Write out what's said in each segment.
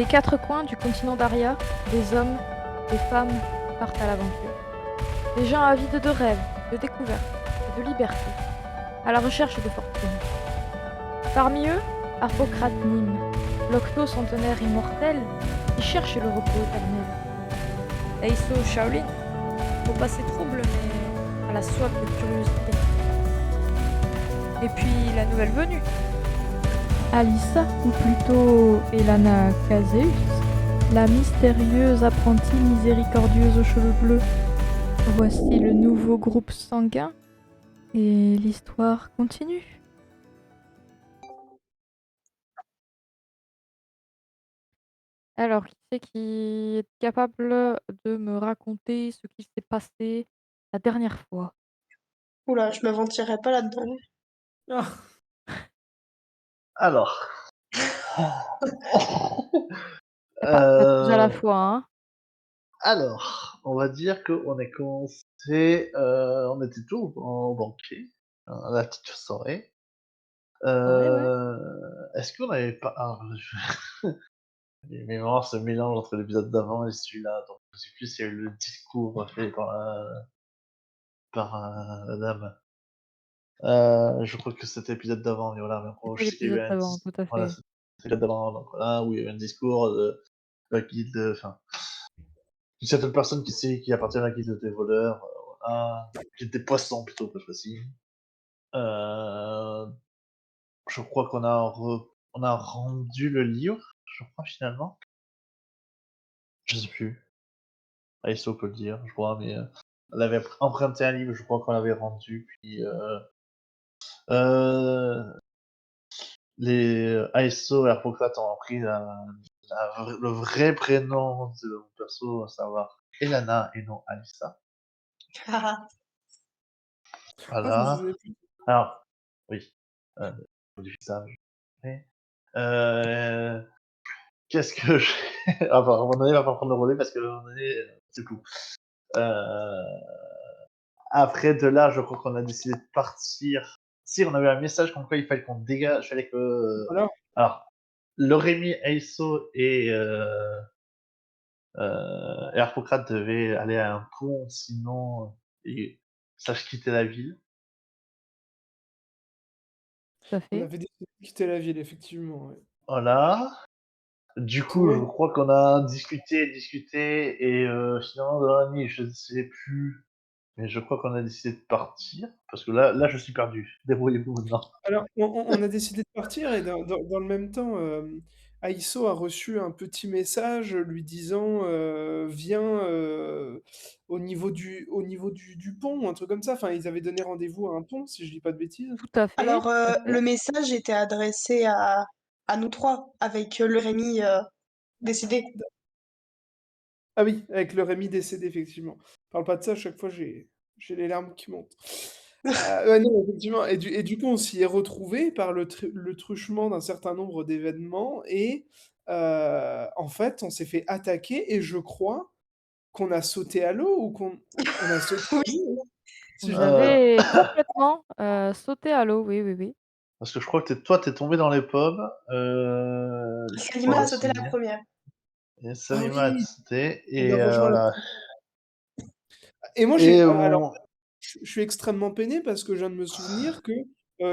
Des quatre coins du continent d'Aria, des hommes, des femmes partent à l'aventure. Des gens avides de rêves, de découvertes et de liberté, à la recherche de fortune. Parmi eux, Harpocrate Nim, l'octo-centenaire immortel qui cherche le repos éternel. Eiso Shaolin, au passé trouble mais à la soif de curiosité. Et puis la nouvelle venue, Alissa, ou plutôt Elana Caseus, la mystérieuse apprentie miséricordieuse aux cheveux bleus. Voici le nouveau groupe sanguin et l'histoire continue. Alors, qui c'est qui est capable de me raconter ce qui s'est passé la dernière fois? Oula, je m'aventurerai pas là-dedans. Ah, Alors. C'est pas deux à la Euh, fois, hein? alors, on va dire qu'on est commencé, on était tous au banquet, à la petite soirée. Ouais. Est-ce qu'on n'avait pas... Alors, les mémoires se mélangent entre l'épisode d'avant et celui-là, donc je sais plus s'il y a eu le discours fait par la dame. Je crois que c'était l'épisode d'avant, mais voilà, mais en gros, C'était je sais qu'il y a eu l'épisode un d'avant, tout à voilà, fait. c'était l'épisode d'avant, donc voilà, où il y a eu un discours de la guilde, enfin, une certaine personne qui appartient à la guilde des voleurs, voilà, guilde des poissons plutôt, cette fois-ci. Euh, je crois on a rendu le livre, je crois, finalement. Je sais plus. Aiso peut le dire, je crois, mais on avait emprunté un livre, je crois qu'on l'avait rendu, puis euh, les Aiso et Harpocrate ont appris le vrai prénom de mon perso, à savoir Elana et non Alissa. Ah, je me Voilà. souvenais plus. Alors, oui, du visage. Mais, euh, qu'est-ce que je... enfin, à un moment donné, il va pas prendre le relais parce que à un moment donné, c'est tout. Euh, après de là, je crois qu'on a décidé de partir. Si, on avait un message comme quoi il fallait qu'on dégage, il fallait que... Voilà. Alors, Loremi, Eiso et Harpocrate devaient aller à un pont, sinon ils savent quitter la ville. Tout à On fait. avait décidé de quitter la ville, effectivement. Ouais. Voilà. Du coup, je Toi, crois qu'on a discuté, et finalement, dans la nuit, je ne sais plus, mais je crois qu'on a décidé de partir, parce que là, je suis perdu. Débrouillez-vous maintenant. alors, on a décidé de partir et dans le même temps, Aiso a reçu un petit message lui disant viens au niveau du pont, un truc comme ça. Enfin, ils avaient donné rendez-vous à un pont, si je dis pas de bêtises. Tout à fait, alors, tout à le fait. message était adressé à nous trois, avec le Rémi décédé. Ah oui, avec le Rémi décédé, effectivement. Parle pas de ça, à chaque fois j'ai les larmes qui montent. Ouais, non, effectivement. Et du coup, on s'y est retrouvés par le truchement d'un certain nombre d'événements. Et en fait, on s'est fait attaquer. Et je crois qu'on a sauté à l'eau ou qu'on a sauté à Oui, l'eau, si Vous je dis pas. avez complètement sauté à l'eau, oui. Parce que je crois que toi, t'es tombé dans les pommes, je Salima crois a sauté la aussi. première. Et Ah Salima a oui, sauté, on a et rejoint la. voilà. Et moi, Et alors, on... je suis extrêmement peiné parce que je viens de me souvenir que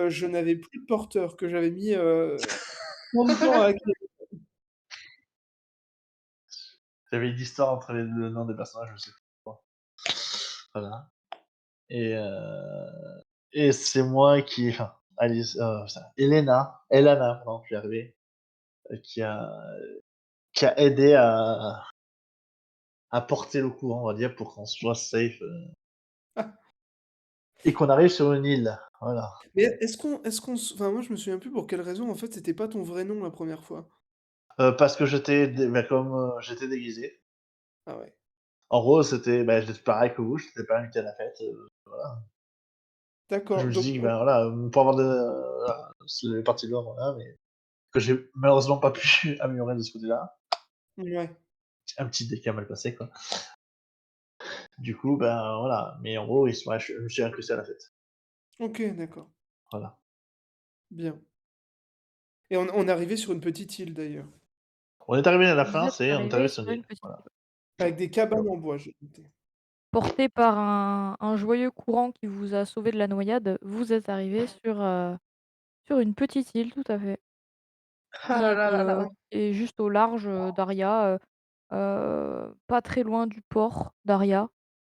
je n'avais plus de porteur, que j'avais mis tant de temps à acquérir. J'avais une histoire entre le nom des personnages, je sais pas. Voilà. Et, et c'est moi qui... Enfin, Alice... Elena, pardon, je suis arrivé, qui a aidé à porter le courant, on va dire, pour qu'on soit safe et qu'on arrive sur une île. Voilà. Mais enfin, moi, je me souviens plus pour quelle raison. En fait, c'était pas ton vrai nom la première fois. Parce que comme j'étais déguisé. Ah ouais. En gros, j'étais pareil que vous, je n'étais pas invité à la fête. Voilà. Je D'accord. me suis Donc, dit, ben voilà, pour avoir voilà, c'est les parties de l'or, voilà, mais que j'ai malheureusement pas pu améliorer de ce côté-là. ouais. Un petit déca mal passé, quoi. Du coup, ben voilà. Mais en gros, ouais, je me suis incrusté à la fête. Ok, d'accord. Voilà. Bien. Et on est arrivé sur une petite île d'ailleurs. On est arrivé à la Vous fin, êtes on est arrivés arrivé sur sur une une île, petite voilà. île, Avec des cabanes en bois, j'ai noté. porté par un joyeux courant qui vous a sauvé de la noyade, vous êtes arrivés sur une petite île, tout à fait, Ah là là là là. qui est juste au large, d'Aria, pas très loin du port d'Aria,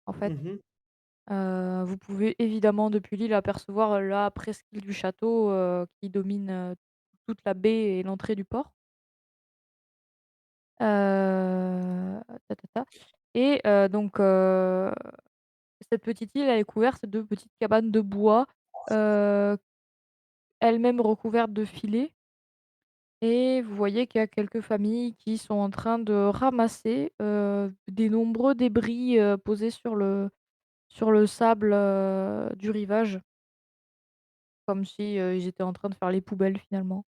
en fait. Mmh. Vous pouvez évidemment depuis l'île apercevoir la presqu'île du château, qui domine, toute la baie et l'entrée du port. Ta ta ta et donc cette petite île, elle est couverte de petites cabanes de bois, heu, elles-mêmes recouvertes de filets et vous voyez qu'il y a quelques familles qui sont en train de ramasser, des nombreux débris, posés sur le sable, du rivage, comme si, ils étaient en train de faire les poubelles finalement.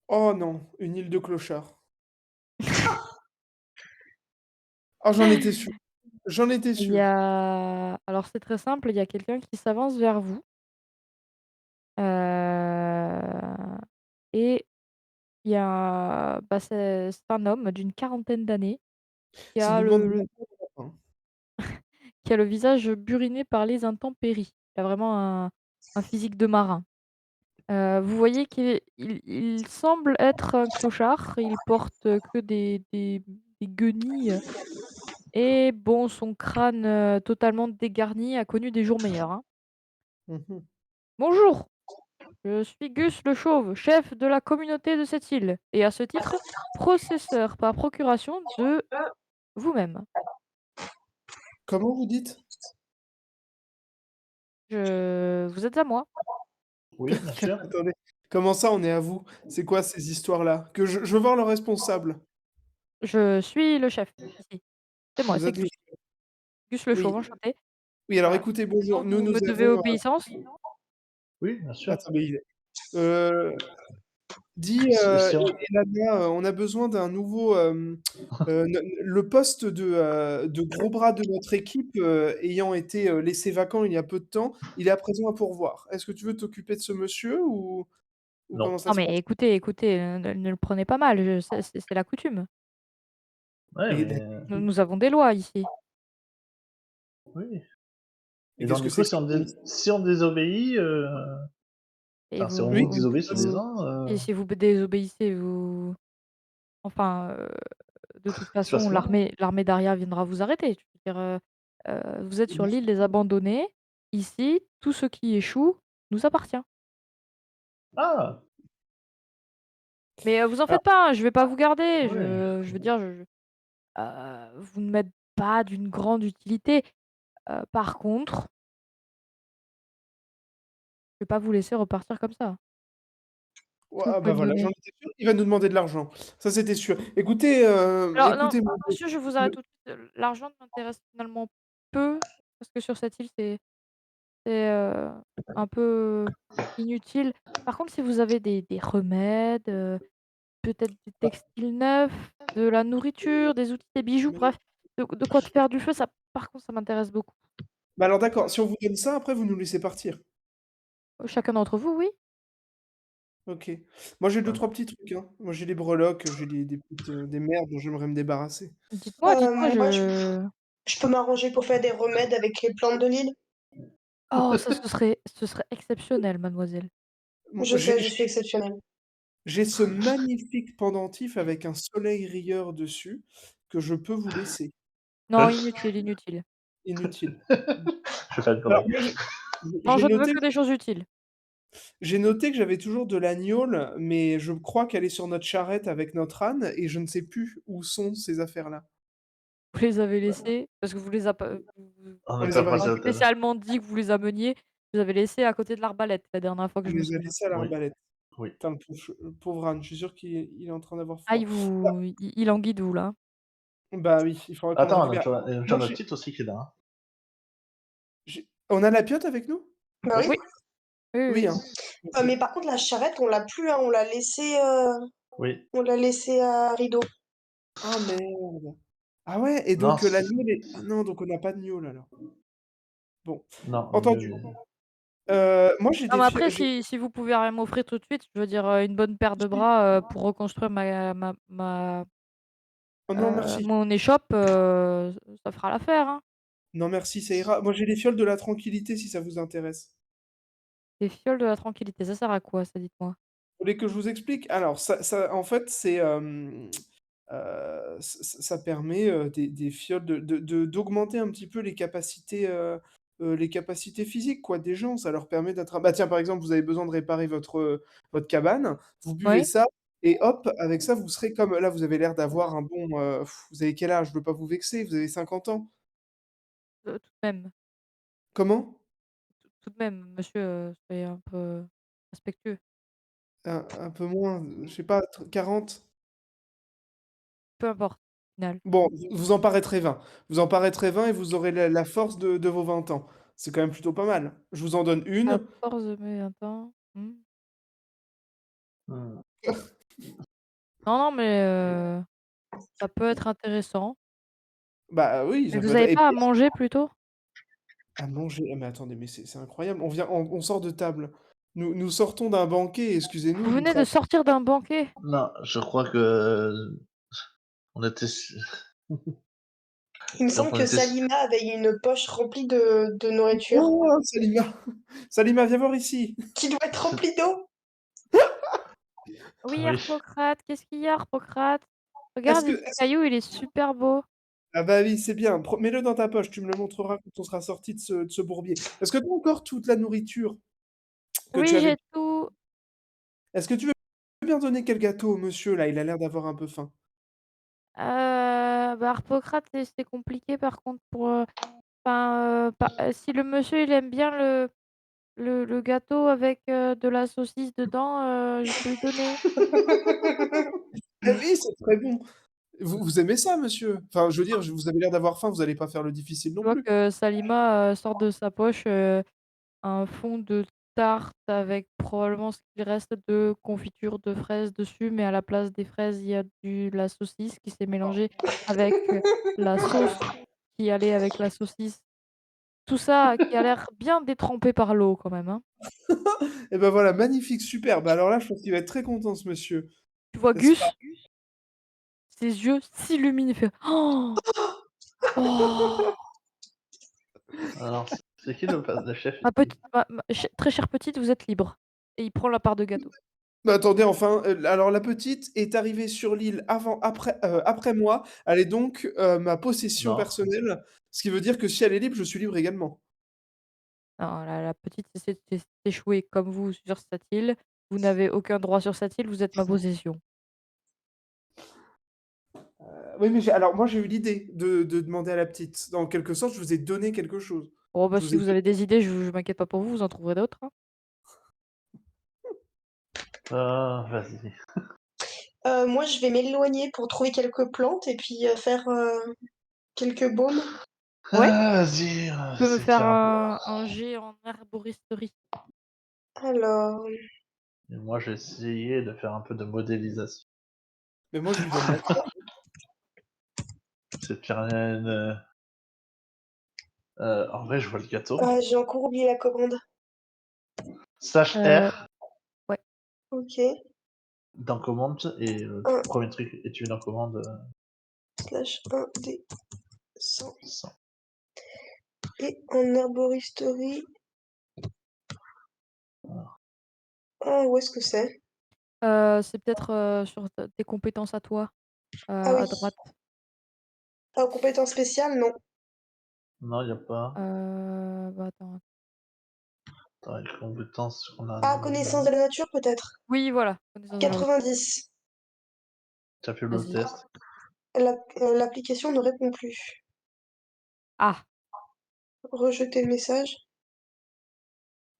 Oh non, une île de clochards. Oh, j'en étais sûr, j'en étais Il y sûr. a alors c'est très simple, il y a quelqu'un qui s'avance vers vous, heu et il y a bah, c'est un homme d'une quarantaine d'années qui S'il a nous demande de le l'argent, on va pas, hein. qui a le visage buriné par les intempéries. Il a vraiment un physique de marin. Vous voyez qu'il semble être un clochard, il porte, que des guenilles et bon, son crâne, totalement dégarni a connu des jours meilleurs, hein. Mmh. «Bonjour, je suis Gus le Chauve, chef de la communauté de cette île et à ce titre, possesseur par procuration de vous-même. Comment vous dites? Vous êtes à moi. Oui, bien sûr. Attendez, comment ça on est à vous? C'est quoi ces histoires-là? Que je veux voir le responsable. Je suis le chef ici. C'est moi, Vous c'est êtes le Gus. Gus le Chauve, Oui, enchanté. oui, alors Voilà. écoutez, Maintenant bonjour, nous, vous nous me devez avons, obéissance. Oui, bien sûr. attendez, dis, Si si on Elana, on a besoin d'un nouveau, le poste de gros bras de notre équipe, ayant été, laissé vacant il y a peu de temps, il est à présent à pourvoir. Est-ce que tu veux t'occuper de ce monsieur ou non. comment ça Non se mais passe? écoutez, ne le prenez pas mal, je c'est la coutume. Ouais, Et mais d'accord, Nous avons des lois ici oui. et Et qu'est-ce donc que du coup, c'est que cette émission? si on désobéit, et enfin, si on vous vous Oui, dit de vous désobéir vous soi-disant, et si vous désobéissez, enfin, de toute il se passe façon rien? l'armée d'Aria viendra vous arrêter. Je veux dire, vous êtes sur l'île des abandonnés. Ici, tout ce qui échoue nous appartient. Ah! Mais, vous en alors faites pas, hein, je vais pas vous garder. Ouais. Je veux dire, vous ne m'êtes pas d'une grande utilité. Par contre, je vais pas vous laisser repartir comme ça. Est-ce ouais, que vous ah pouvez bah, me voilà, j'en donner étais sûr, il va nous demander de l'argent. Ça, c'était sûr. Écoutez, alors non, écoutez mon monsieur, je vous arrête tout de suite, l'argent m'intéresse finalement peu, parce que sur cette île, c'est, un peu inutile. Par contre, si vous avez des remèdes, peut-être des textiles neufs, de la nourriture, des outils, des bijoux, bref, de quoi te faire du feu, ça par contre, ça m'intéresse beaucoup. bah, alors d'accord, si on vous donne ça, après vous nous laissez partir. Chacun d'entre vous, oui. OK. Moi, j'ai deux Ouais. trois petits trucs, hein. Moi, j'ai des breloques, j'ai des petites, des merdes dont j'aimerais me débarrasser. Dites-moi, Moi, je je peux m'arranger pour faire des remèdes avec les plantes de l'île. oh ça, ce serait exceptionnel, mademoiselle. Bon, Je sais, je suis exceptionnelle. j'ai ce magnifique pendentif avec un soleil rieur dessus que je peux vous laisser. Non, inutile, inutile. Inutile. Je vais faire une Alors connerie. moi, Non, je ne veux que des choses utiles. j'ai noté que j'avais toujours de la gnôle, mais je crois qu'elle est sur notre charrette avec notre âne et je ne sais plus où sont ces affaires-là. Vous les avez laissés parce que vous les a pas On On n'a vous les a pas avez pas pas passé laissés, à l'hôtel. spécialement dit que vous les ameniez. Vous avez laissés à côté de l'arbalète la dernière fois que on je me les a souviens. laissés à Oui, l'arbalète. oui. Putain, le pauvre âne, je suis sûr qu'il est en train d'avoir Ah, froid. Bah il anguille de vous, là. bah oui, il faudra qu'on le Attends, on a récupère. toujours Moi, notre petite aussi qui est là, hein. On a la piotte avec nous? Bah oui. Oui, Oui, oui, oui, Oui, oui. hein. OK. Mais par contre, la charrette, on l'a plus, hein, oui. on l'a laissé à Rideau. Ah merde! Ah ouais, et Non, donc, la gnôle est ah non, donc on n'a pas de gnôle alors. Bon, non, entendu. Moi j'ai Non, des mais fiers après, j'ai si vous pouvez rien m'offrir tout de suite, je veux dire, une bonne paire de bras, pour reconstruire ma Oh non merci. Mon échoppe, ça fera l'affaire, hein. Non merci, ça ira. Moi j'ai les fioles de la tranquillité si ça vous intéresse. Des fioles de la tranquillité, ça sert à quoi ça, dites-moi? Vous voulez que je vous explique? Alors ça en fait c'est, ça permet, des fioles d'augmenter un petit peu les capacités physiques quoi des gens. Ça leur permet d'être bah tiens par exemple vous avez besoin de réparer votre cabane, vous buvez Oui? ça et hop, avec ça vous serez comme là vous avez l'air d'avoir un bon, vous avez quel âge? Je veux pas vous vexer, vous avez 50 ans? Tout de même, Comment? tout de même, monsieur, soyez un peu respectueux. Un peu moins, je sais pas, 40. Peu importe, au final. Bon, vous en paraîtrez 20. Vous en paraîtrez 20 et vous aurez la force de vos 20 ans. C'est quand même plutôt pas mal. Je vous en donne À une. force de mes 20 ans, mmh. Mmh. Non, non, mais ça peut être intéressant. Bah oui, Mais ça peut vous être avez et pas à manger plutôt? à manger. Mais attendez, mais c'est incroyable. On sort de table. Nous sortons d'un banquet, excusez-nous, Vous nous venez de travaillons. sortir d'un banquet? Non, je crois que on était su Il me donc semble on que était su Salima avait une poche remplie de nourriture Oh, Salima! Salima, viens voir ici. qui doit être remplie d'eau. Oui, oui. Harpocrate, qu'est-ce qu'il y a, Harpocrate? Est-ce Regarde, que ce caillou, il est super beau. ah bah oui, c'est bien. Mets-le dans ta poche, tu me le montreras quand on sera sorti de ce bourbier. Est-ce que tu as encore toute la nourriture que tu Oui, avais? j'ai tout. Est-ce que tu veux bien donner quel gâteau au monsieur là? Il a l'air d'avoir un peu faim. Bah, Harpocrate, c'est compliqué par contre pour, enfin, pas si le monsieur, il aime bien le gâteau avec, de la saucisse dedans, je peux lui donner. Ah oui, c'est très bon. Vous aimez ça, monsieur? Enfin, je veux dire, vous avez l'air d'avoir faim, vous allez pas faire le difficile Je non vois plus. que Salima, sort de sa poche, un fond de tarte avec probablement ce qu'il reste de confiture de fraises dessus, mais à la place des fraises, il y a la saucisse qui s'est mélangée avec, la sauce qui allait avec la saucisse. Tout ça qui a l'air bien détrempé par l'eau quand même, hein. Et ben voilà, magnifique, super. Bah, alors là, je pense qu'il va être très content ce monsieur, Tu vois n'est-ce pas? Gus, ses yeux s'illuminent, il fait: «Oh! Oh! Alors c'est qui le chef Ma ici? petite ma ch très chère petite, vous êtes libre» et il prend la part de gâteau. Mais attendez, enfin, alors la petite est arrivée sur l'île après moi. Elle est donc, ma possession Non. personnelle, ce qui veut dire que si elle est libre, je suis libre également. Non, la petite essaie d'échouer comme vous sur cette île. Vous n'avez aucun droit sur cette île, vous êtes ma possession. Oui, mais alors moi, j'ai eu l'idée de demander à la petite. En quelque sorte, je vous ai donné quelque chose. Oh bah, Je vous si ai vous avez des idées, je m'inquiète pas pour vous, vous en trouverez d'autres, hein. Vas-y. Moi, je vais m'éloigner pour trouver quelques plantes et puis faire quelques baumes. Ouais, Vas-y, tu peux me c'est faire faire un peu un jet en herboristerie. Alors, et moi j'ai essayé de faire un peu de modélisation. mais moi, je lui donne la C'est de faire en vrai je vois le gâteau. j'ai encore oublié la commande. Slash Heu, R ouais. OK. dans commande et le 1 1er truc et tu mets dans commande, slash 1 D 100 100. et en herboristerie. Voilà. Ah, où est-ce que c'est? C'est peut-être, sur tes compétences à toi, Ah oui. à droite. Ah, aux compétences spéciales, non. Non, il y a pas. Bah, attends. Attends, les compétences qu'on a Ah, connaissance de la nature, peut-être? Oui, voilà, connaissance de la nature. 90. tu as fait le Vas-y. test. L'application ne répond plus. Ah! Rejeter le message.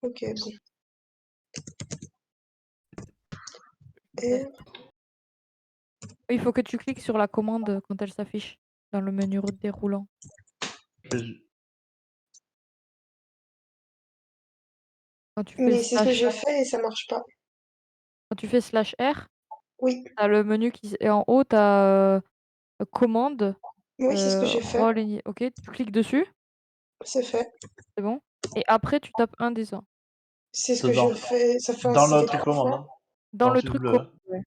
OK, bon. R. Oui, il faut que tu cliques sur la commande quand elle s'affiche dans le menu déroulant. Je vais Quand tu fais Mais c'est ce que slash j'ai fait et ça marche pas. quand tu fais /R, Oui, tu as le menu et en haut, tu as, commande, oui, c'est ce que j'ai fait. rôle OK, tu cliques dessus, C'est fait. c'est bon et après tu tapes un des C'est ce que je dedans, fais. Ça fait dans ça fait notre 3 commande, fois. hein, dans dans le le truc truc bleu, hein. ouais,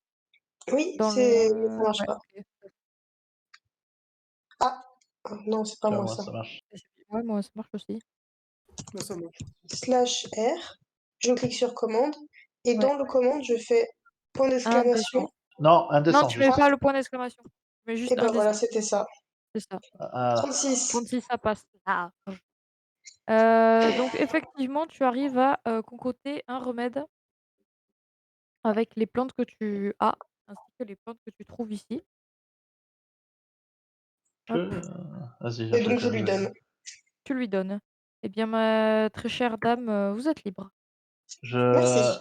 Oui, dans c'est ça le marche ouais, pas. OK. Ah, non, c'est pas Tu vois, moi moi, ça. ça marche. Ouais, moi, ça marche aussi. Là, ça marche. /R, je clique sur commande, et Ouais. dans le commande, je fais point d'exclamation. Indécent. Non, Non, indécent, tu mets juste. pas le point d'exclamation. Tu mets juste Et ben voilà, indécent. c'était ça. C'est ça. Ah, 36. 36, ça passe. Ah. Donc effectivement, tu arrives à concocter un remède avec les plantes que tu as, ainsi que les plantes que tu trouves ici. Hop, Vas-y, Et donc, je lui donne. tu lui donnes. Eh bien, ma très chère dame, vous êtes libre. Merci.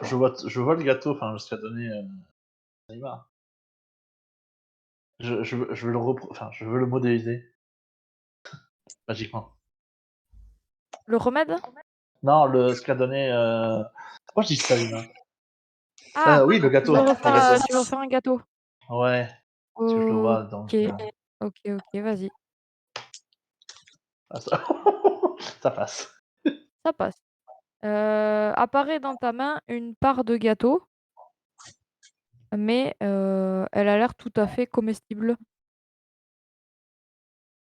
Je vois le gâteau, enfin, ce qu'a donné Neymar. Je veux je veux le modéliser, magiquement. Le remède? Non, ce qu'a donné. Pourquoi je dis Salima? Ah! Oui, le Tu veux gâteau. Le refaire, gâteau. tu veux refaire un gâteau? Ouais, parce que je le vois, donc. OK. OK, vas-y. Ah, ça... ça passe. Ça passe. Apparaît dans ta main une part de gâteau, mais elle a l'air tout à fait comestible.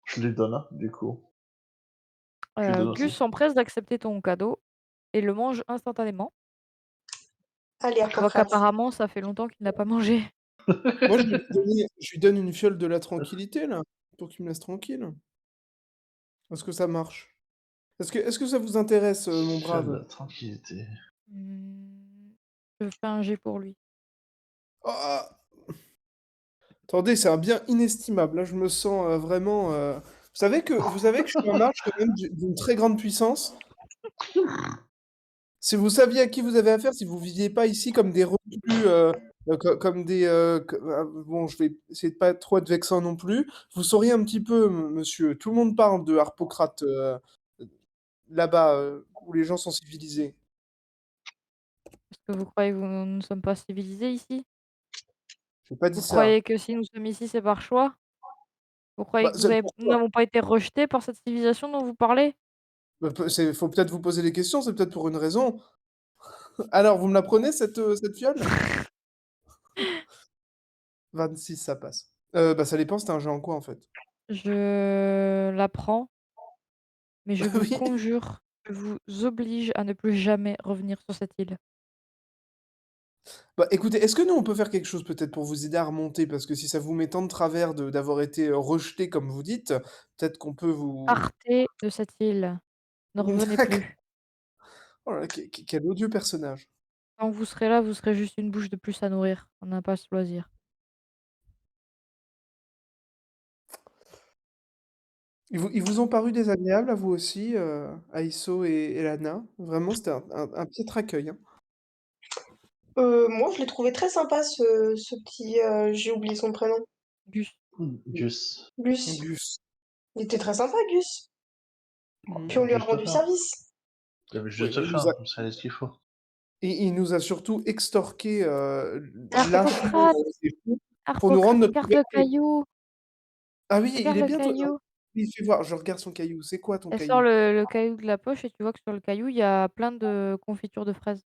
Je lui donne, hein, du coup. Je lui donne Gus aussi. s'empresse d'accepter ton cadeau et le mange instantanément. Allez, Je vois Hippocrate. qu'apparemment, ça fait longtemps qu'il n'a pas mangé. Moi, je lui donne une fiole de la tranquillité, là, pour qu'il me laisse tranquille. Est-ce que ça marche? Est-ce que ça vous intéresse, mon Fiole brave? de tranquillité. Mmh, je fais un jet pour lui. Ah! Attendez, c'est un bien inestimable. Là, je me sens vraiment. Vous savez que je suis un mage quand même d'une très grande puissance. Si vous saviez à qui vous avez affaire, si vous viviez pas ici comme des reclus, comme des. Bon, je vais essayer de pas trop être vexant non plus. Vous sauriez un petit peu, monsieur. Tout le monde parle de Harpocrate là-bas, où les gens sont civilisés. Est-ce que vous croyez que nous ne sommes pas civilisés ici? Je n'ai pas dit Vous ça. croyez que si nous sommes ici, c'est par choix? Vous croyez Bah, que nous pourquoi? n'avons pas été rejetés par cette civilisation dont vous parlez? Bah, faut peut-être vous poser les questions, c'est peut-être pour une raison. Alors, vous me la prenez, cette fiole? 26, ça passe. Bah, ça dépend, c'était un jeu en quoi, en fait? Je la prends, mais je vous Oui. conjure, je vous oblige à ne plus jamais revenir sur cette île. Bah, écoutez, est-ce que nous, on peut faire quelque chose peut-être pour vous aider à remonter? Parce que si ça vous met tant de travers d'avoir été rejeté comme vous dites, peut-être qu'on peut vous... Partez de cette île, ne revenez D'accord. plus. Oh là là, quel odieux personnage. Quand vous serez là, vous serez juste une bouche de plus à nourrir. On n'a pas ce loisir. Ils vous ont paru désagréables à vous aussi, Aïsso et Lana? Vraiment, c'était un piètre accueil, hein. Moi, je l'ai trouvé très sympa, ce petit. J'ai oublié son prénom. Gus. Gus. Gus. Gus. Il était très sympa, Gus. Puis on lui a Juste rendu faim. service. Il avait Oui, juste mais faim, il savait ce qu'il faut. il nous a surtout extorqué l'argent Arpocrate! des fous pour nous rendre Arpocrate, notre regarde le liberté. caillou! Ah oui, il Regarde est le bien toi. caillou! Il fait voir, je regarde son caillou. C'est quoi ton Elle sort caillou? le caillou de la poche et tu vois que sur le caillou, il y a plein de confitures de fraises.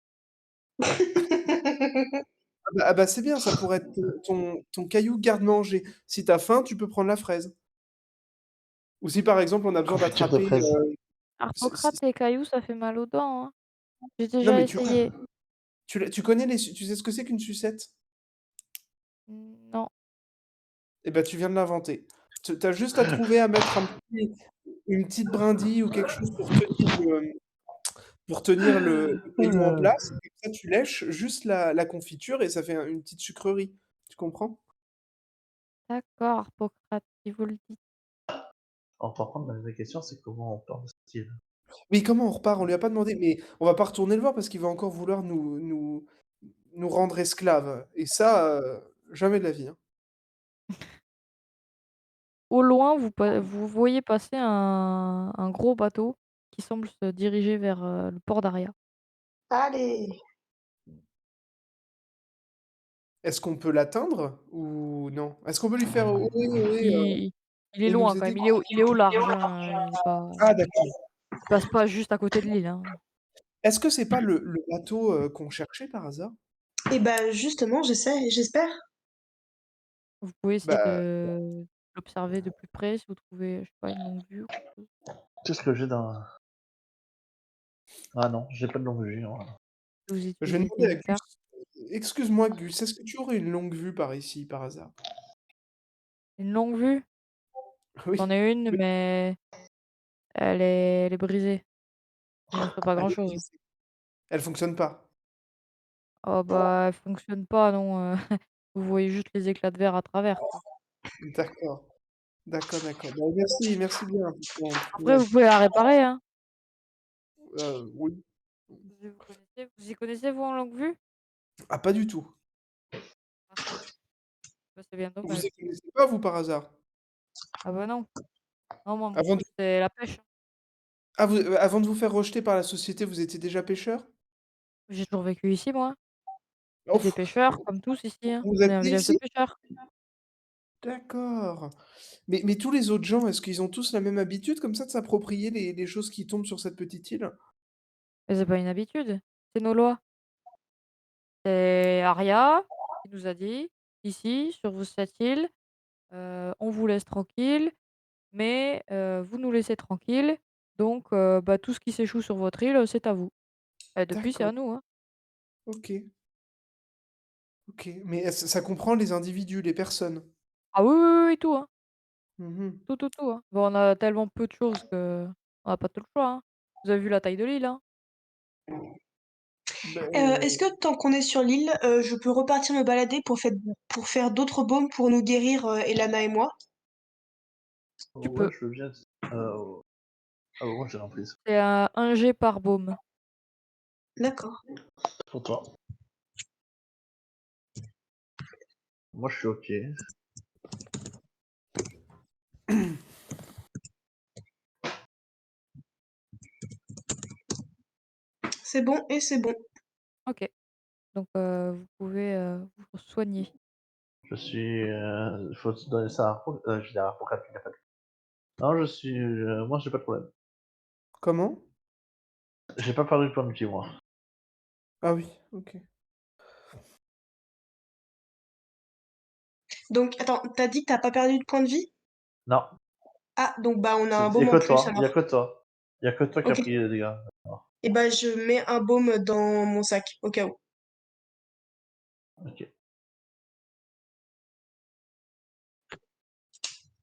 Ah bah, c'est bien, ça pourrait être ton caillou garde-manger. Si t'as faim, tu peux prendre la fraise. Ou si par exemple on a besoin Confiture de d'attraper. fraise. Arpocrate, les cailloux, ça fait mal aux dents, hein. J'ai Non déjà mais essayé. tu connais tu sais ce que c'est qu'une sucette? Non. Eh ben tu viens de l'inventer. T'as juste à trouver à mettre une petite brindille ou quelque chose pour tenir le caillou en place. Et comme ça, tu lèches juste la confiture et ça fait une petite sucrerie. Tu comprends? D'accord, Arpocrate, si vous le dites. Par contre, la vraie question, c'est comment on part de cette île. Oui, comment on repart? On lui a pas demandé, mais on va pas retourner le voir parce qu'il va encore vouloir nous rendre esclaves. Et ça, jamais de la vie, hein. Au loin, vous voyez passer un gros bateau qui semble se diriger vers le port d'Aria. Allez. Est-ce qu'on peut l'atteindre ou non? Est-ce qu'on peut lui faire ohé, ohé Il, il est et nous loin quand aider? même, il est au large, hein, Ah d'accord. il passe pas juste à côté de l'île, hein. Est-ce que c'est pas le bateau qu'on cherchait par hasard? Et bah justement, j'espère. Vous pouvez essayer Bah, de l'observer de plus près, si vous trouvez, je sais pas, une longue vue ou quelque chose. Qu'est-ce que j'ai dans. Ah non, j'ai pas de longue vue. Non. Vous Je vais utilisez demander tes à Gus. cartes. Excuse-moi, Gus, est-ce que tu aurais une longue vue par ici, par hasard? Une longue vue? J'en Oui. ai une, Oui. mais elle est brisée. Il m'en fait pas Elle est grand-chose. brisée. Elle fonctionne pas. Oh bah, elle fonctionne pas non, vous voyez juste les éclats de verre à travers, quoi. D'accord. D'accord, d'accord. Bah, merci, merci bien pour ton Après aide. vous pouvez la réparer, hein. Oui. Vous y connaissez vous en longue vue? Ah, pas du tout. Ah, bah, c'est bien Vous dommage. y connaissez pas, vous, par hasard? Ah bah non. Non, moi mon Avant de truc c'est la pêche, hein. avant de vous faire rejeter par la société, vous étiez déjà pêcheur? J'ai toujours vécu ici moi. C'est des Ouf! pêcheurs comme tous ici, hein. Vous On êtes est un né village de ici? pêcheurs. D'accord. Mais tous les autres gens, est-ce qu'ils ont tous la même habitude comme ça de s'approprier les choses qui tombent sur cette petite île? Mais c'est pas une habitude, c'est nos lois. C'est Aria qui nous a dit: «Ici, sur cette île, on vous laisse tranquille, mais vous nous laissez tranquille, donc bah, tout ce qui s'échoue sur votre île, c'est à vous». Et depuis, c'est D'accord, à nous, hein. OK, OK. Mais ça comprend les individus, les personnes? Ah oui, oui, oui, oui, tout, hein. Mmh. Tout, tout, tout, hein. Bon, on a tellement peu de choses qu'on a pas tout le choix, hein. Vous avez vu la taille de l'île, hein? Est-ce que tant qu'on est sur l'île, je peux repartir me balader pour faire d'autres baumes pour nous guérir, Elana et moi? Tu Ouais, peux. je veux bien. Ah bon, moi j'ai reprise. C'est à 1 jet par baume. D'accord. Pour toi. Moi je suis ok. C'est bon et c'est bon. OK. Donc vous pouvez, vous soigner. Je suis. Faut te donner ça à je vais dire à Arpocrate, il a pas de- Non, je suis. Moi j'ai pas de problème. Comment? J'ai pas perdu de point de vie, moi. Ah oui, OK. Donc attends, tu dit que tu pas perdu de points de vie? Non, Ah, donc bah, on a un y a baume en que plus toi, y a alors. que toi. Y a que toi qui a OK. pris les dégâts. Et bah, je mets un baume dans mon sac, au cas où. Ok.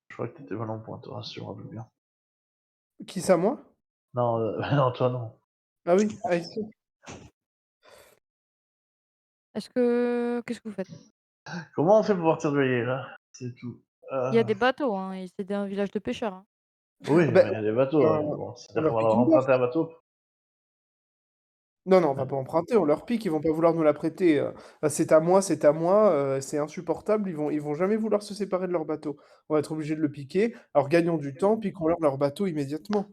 Je crois que t'étais vraiment en point, toi, si je me rappelle bien. Qui ça, moi? Non, non, toi non. Ah oui, ah ici. Qu'est-ce que vous faites? Comment on fait pour partir de l'île là? C'est tout. Il y a des bateaux, hein, et c'est un village de pêcheurs, hein. Oui, Bah, mais il y a des bateaux, on bon, on c'est-à-dire qu'on leur va pique leur une emprunter un barque. bateau? Non, non, on va pas emprunter, on leur pique, ils vont pas vouloir nous la prêter. Bah, c'est à moi, c'est insupportable, ils vont jamais vouloir se séparer de leur bateau. On va être obligé de le piquer. Alors gagnons du temps, piquons-leur leur bateau immédiatement.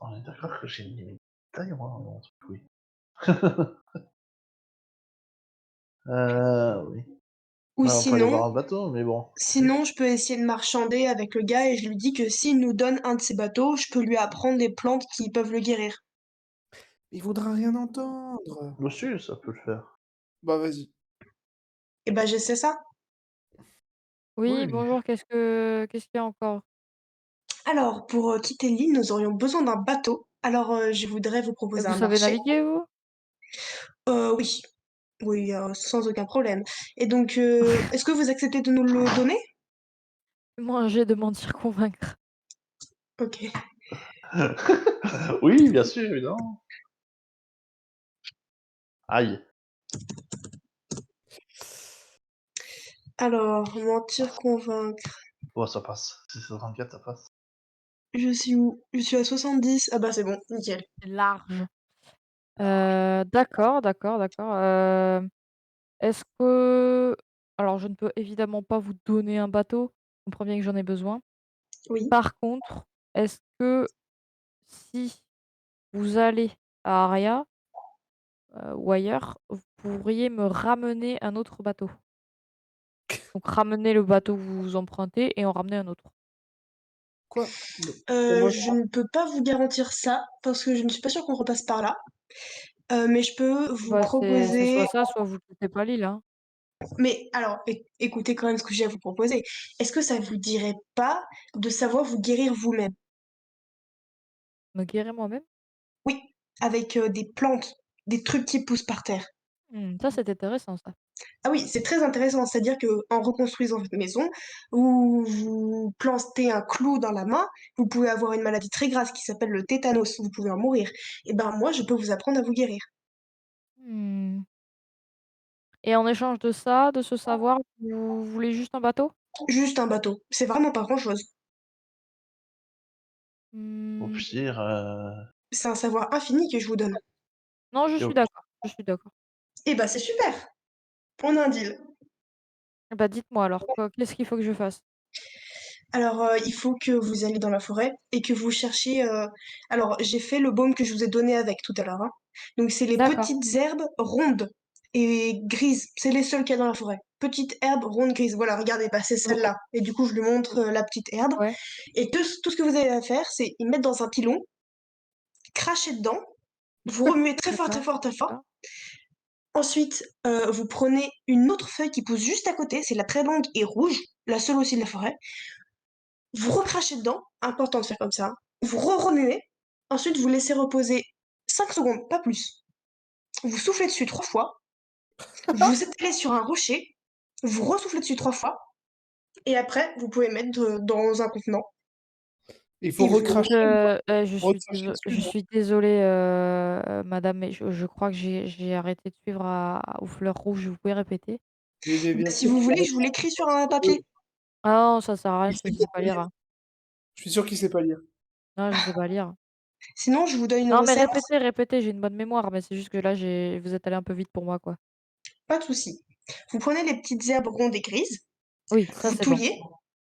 On est d'accord que j'ai une limite de taille, moi, dans mon truc, oui. Oui. Ou Ouais, on peut aller sinon voir un bateau, mais bon. sinon, je peux essayer de marchander avec le gars et je lui dis que s'il nous donne un de ses bateaux, je peux lui apprendre des plantes qui peuvent le guérir. Il voudra rien entendre. Monsieur, ça peut le faire. Bah vas-y. Et bah, j'essaie ça. Oui, Oui. bonjour, qu'est-ce qu'il y a encore? Alors, pour quitter l'île, nous aurions besoin d'un bateau. Alors, je voudrais vous Et proposer vous un savez marché. naviguer, vous? Oui, oui, sans aucun problème. Et donc, est-ce que vous acceptez de nous le donner? Fais-moi un jet de mentir convaincre. OK. Oui, bien sûr, évidemment. Aïe. Alors, mentir, convaincre. Bon, ça passe. Si c'est 34, ça passe. Je suis où? Je suis à 70. Ah bah, c'est bon, nickel. C'est large. D'accord, d'accord, d'accord. Est-ce que alors je ne peux évidemment pas vous donner un bateau, je comprends bien que j'en ai besoin. Oui. Par contre, est-ce que si vous allez à Aria, ou ailleurs, vous pourriez me ramener un autre bateau? Donc ramener le bateau que vous empruntez et en ramener un autre. Quoi? Comment Je ne peux pas vous garantir ça, parce que je ne suis pas sûre qu'on repasse par là. Mais je peux vous Bah, c'est soit proposer ça, soit vous quittez pas l'île, hein. Mais alors, écoutez quand même ce que j'ai à vous proposer. Est-ce que ça vous dirait pas de savoir vous guérir vous-même? Me guérir moi-même? Oui, avec des plantes, des trucs qui poussent par terre. Ça, c'est intéressant ça. Ah oui, c'est très intéressant. C'est-à-dire que en reconstruisant votre maison, vous plantez un clou dans la main, vous pouvez avoir une maladie très grave qui s'appelle le tétanos, vous pouvez en mourir. Et ben moi, je peux vous apprendre à vous guérir. Mmh. Et en échange de ça, de ce savoir, vous voulez juste un bateau? Juste un bateau. C'est vraiment pas grand-chose. Au Mmh. pire, C'est un savoir infini que je vous donne. Non, je et suis au d'accord, je suis d'accord. Et bah c'est super. On a un deal. Bah, dites-moi alors, qu'est-ce qu'il faut que je fasse? Alors, il faut que vous alliez dans la forêt et que vous cherchiez. Alors, j'ai fait le baume que je vous ai donné avec tout à l'heure, hein. Donc, c'est les D'accord. petites herbes rondes et grises. C'est les seules qu'il y a dans la forêt. Petites herbes rondes grises. Voilà, regardez, bah, c'est O celle-là. Et du coup, je lui montre la petite herbe. Ouais, Et tout ce que vous avez à faire, c'est y mettre dans un pilon, cracher dedans, vous remuez très fort, très d'accord, fort, très fort. d'accord. Ensuite, vous prenez une autre feuille qui pousse juste à côté. C'est la très longue et rouge, la seule aussi de la forêt. Vous recrachez dedans, important de faire comme ça. Vous remuez. Ensuite, vous laissez reposer 5 secondes, pas plus. Vous soufflez dessus 3 fois. Vous étalez sur un rocher. Vous ressoufflez dessus 3 fois. Et après, vous pouvez mettre dans un contenant. Il faut Et vous... recracher, recracher dessus, Je non? suis désolée, madame, mais je crois que j'ai arrêté de suivre aux fleurs rouges. Vous pouvez répéter? Mais Bah, bien si sûr vous qu'il voulez, arrête. je vous l'écris sur un papier. Ah non, ça sert à rien, Il je crois sait qu'il sait pas pas lire, lire. hein. Je suis sûr qu'il sait pas lire. Non, je sais pas lire. Sinon, je vous donne une Non, mais recette. répétez, répétez, j'ai une bonne mémoire, mais c'est juste que là, vous êtes allé un peu vite pour moi, quoi. Pas de souci. Vous prenez les petites herbes rondes et grises. Oui, ça Vous c'est bon. touillez.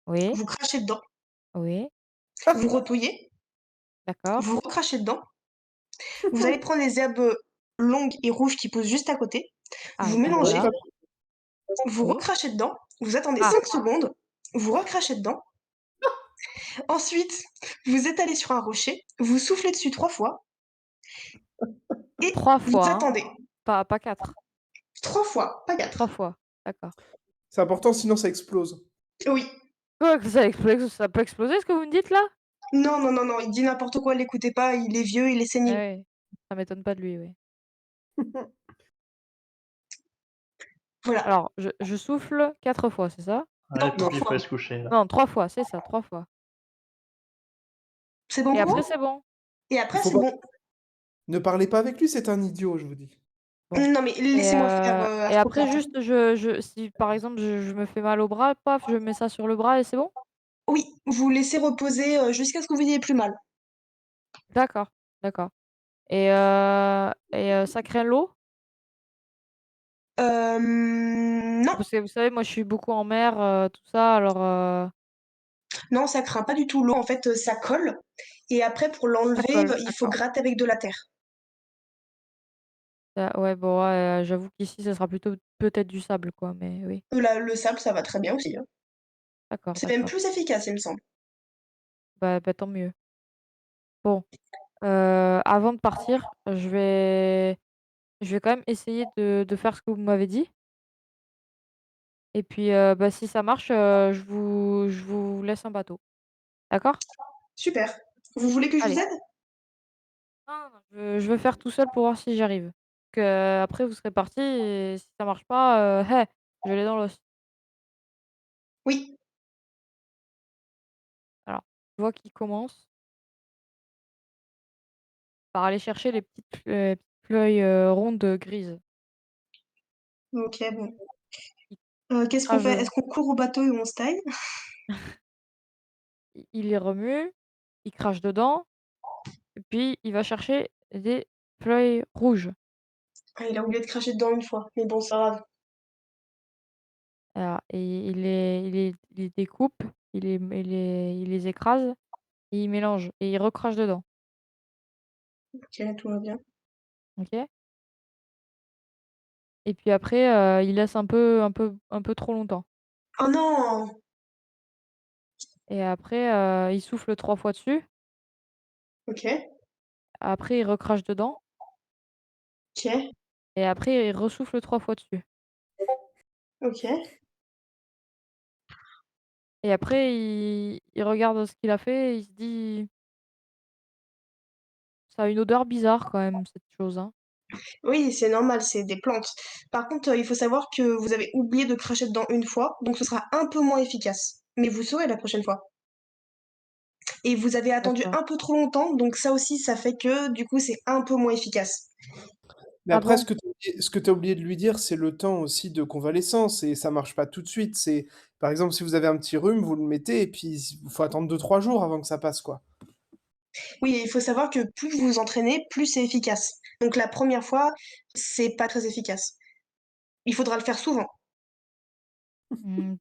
Oui, Vous crachez dedans. oui, Vous retouillez. d'accord. Vous recrachez dedans. Vous allez prendre les herbes longues et rouges qui poussent juste à côté. Ah, Vous donc mélangez. voilà. Vous Oui. recrachez dedans, vous attendez Ah, 5 secondes, vous recrachez dedans. Ensuite, vous étalez sur un rocher, vous soufflez dessus 3 fois et 3 vous fois, hein, attendez. pas 4. 3 fois, pas 3 4. fois, d'accord. C'est important, sinon ça explose. Oui. Quoi que ça peut exploser ce que vous me dites là? Non, non, non, non, il dit n'importe quoi, l'écoutez pas, il est vieux, il est Ah sénile. oui, ça m'étonne pas de lui, oui. Voilà. Alors, je souffle 4 fois, c'est ça? ouais, Non, pour 3 qu'il faut fois. aller se coucher, là. Non, 3 fois, c'est ça, 3 fois. C'est bon Et pour après vous? c'est bon? Et Il après, faut c'est pas bon. ne parlez pas avec lui, c'est un idiot, je vous dis. Bon. Non, mais laissez-moi faire Et après Arthropathe. juste si par exemple je me fais mal au bras, paf, je mets ça sur le bras et c'est bon? Oui, vous laissez reposer jusqu'à ce que vous ayez plus mal. D'accord, d'accord. Ça craint l'eau? Non, Parce que vous savez, moi je suis beaucoup en mer, tout ça, alors, non, ça craint pas du tout l'eau. En fait, ça colle. Et après, pour ça l'enlever, colle, il faut d'accord. gratter avec de la terre. Ouais, bon, ouais, j'avoue qu'ici ça sera plutôt peut-être du sable quoi, mais oui. Le sable, ça va très bien aussi, hein. D'accord, C'est même d'accord. plus efficace, il me semble. Bah, tant mieux. Bon, avant de partir, je vais quand même essayer de faire ce que vous m'avez dit et puis, bah, si ça marche, je vous laisse un bateau. D'accord? Super. Vous voulez que je vous Allez. aide? Non, non, je veux faire tout seul pour voir si j'arrive. Après vous serez partis et si ça marche pas, je l'ai dans l'os. Oui. Alors, je vois qu'il commence par aller chercher les petites feuilles, rondes grises. Ok, bon. Il Qu'est-ce qu'on crache fait? dedans. Est-ce qu'on court au bateau et on se taille? Il les remue, il crache dedans et puis il va chercher des feuilles rouges. Ah, il a oublié de cracher dedans une fois, mais bon, c'est pas grave. Alors et il les découpe, il les écrase et il mélange et il recrache dedans. Ok, tout va bien. OK? Et puis après, il laisse un peu trop longtemps Oh non! et après, il souffle 3 fois dessus. Ok, Après, il recrache dedans ok. et après, il ressouffle 3 fois dessus. Ok. Et après il regarde ce qu'il a fait et il se dit: «Ça a une odeur bizarre quand même cette chose, hein». Oui, c'est normal, c'est des plantes. Par contre, il faut savoir que vous avez oublié de cracher dedans une fois, donc ce sera un peu moins efficace. Mais vous saurez la prochaine fois. Et vous avez attendu D'accord. un peu trop longtemps, donc ça aussi, ça fait que du coup, c'est un peu moins efficace. Mais Ah après, bon? ce que tu as oublié de lui dire, c'est le temps aussi de convalescence et ça marche pas tout de suite. C'est, par exemple, si vous avez un petit rhume, vous le mettez et puis il faut attendre 2, 3 jours avant que ça passe, quoi. Oui, il faut savoir que plus vous vous entraînez, plus c'est efficace. Donc la première fois, c'est pas très efficace. Il faudra le faire souvent.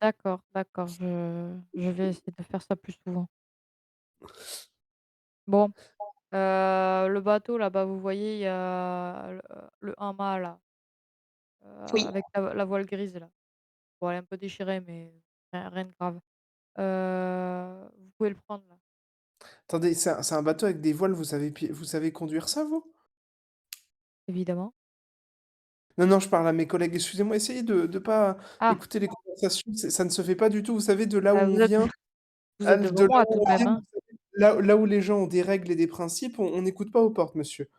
D'accord, d'accord, je vais essayer de faire ça plus souvent. Bon, le bateau là-bas, vous voyez, il y a le un-mât là, Oui. avec la voile grise là. Bon, elle est un peu déchirée, mais rien de grave. Vous pouvez le prendre là, Attendez, c'est un bateau avec des voiles, vous savez conduire ça, vous? évidemment. Non, non, je parle à mes collègues. Excusez-moi, essayez de pas Ah, écouter les conversations. Ça ne se fait pas du tout. Vous savez, de là où on vous êtes vient, vous êtes de devant là moi où tout de on même, vient, hein? vous savez, là où les gens ont des règles et des principes, on n'écoute pas aux portes, monsieur.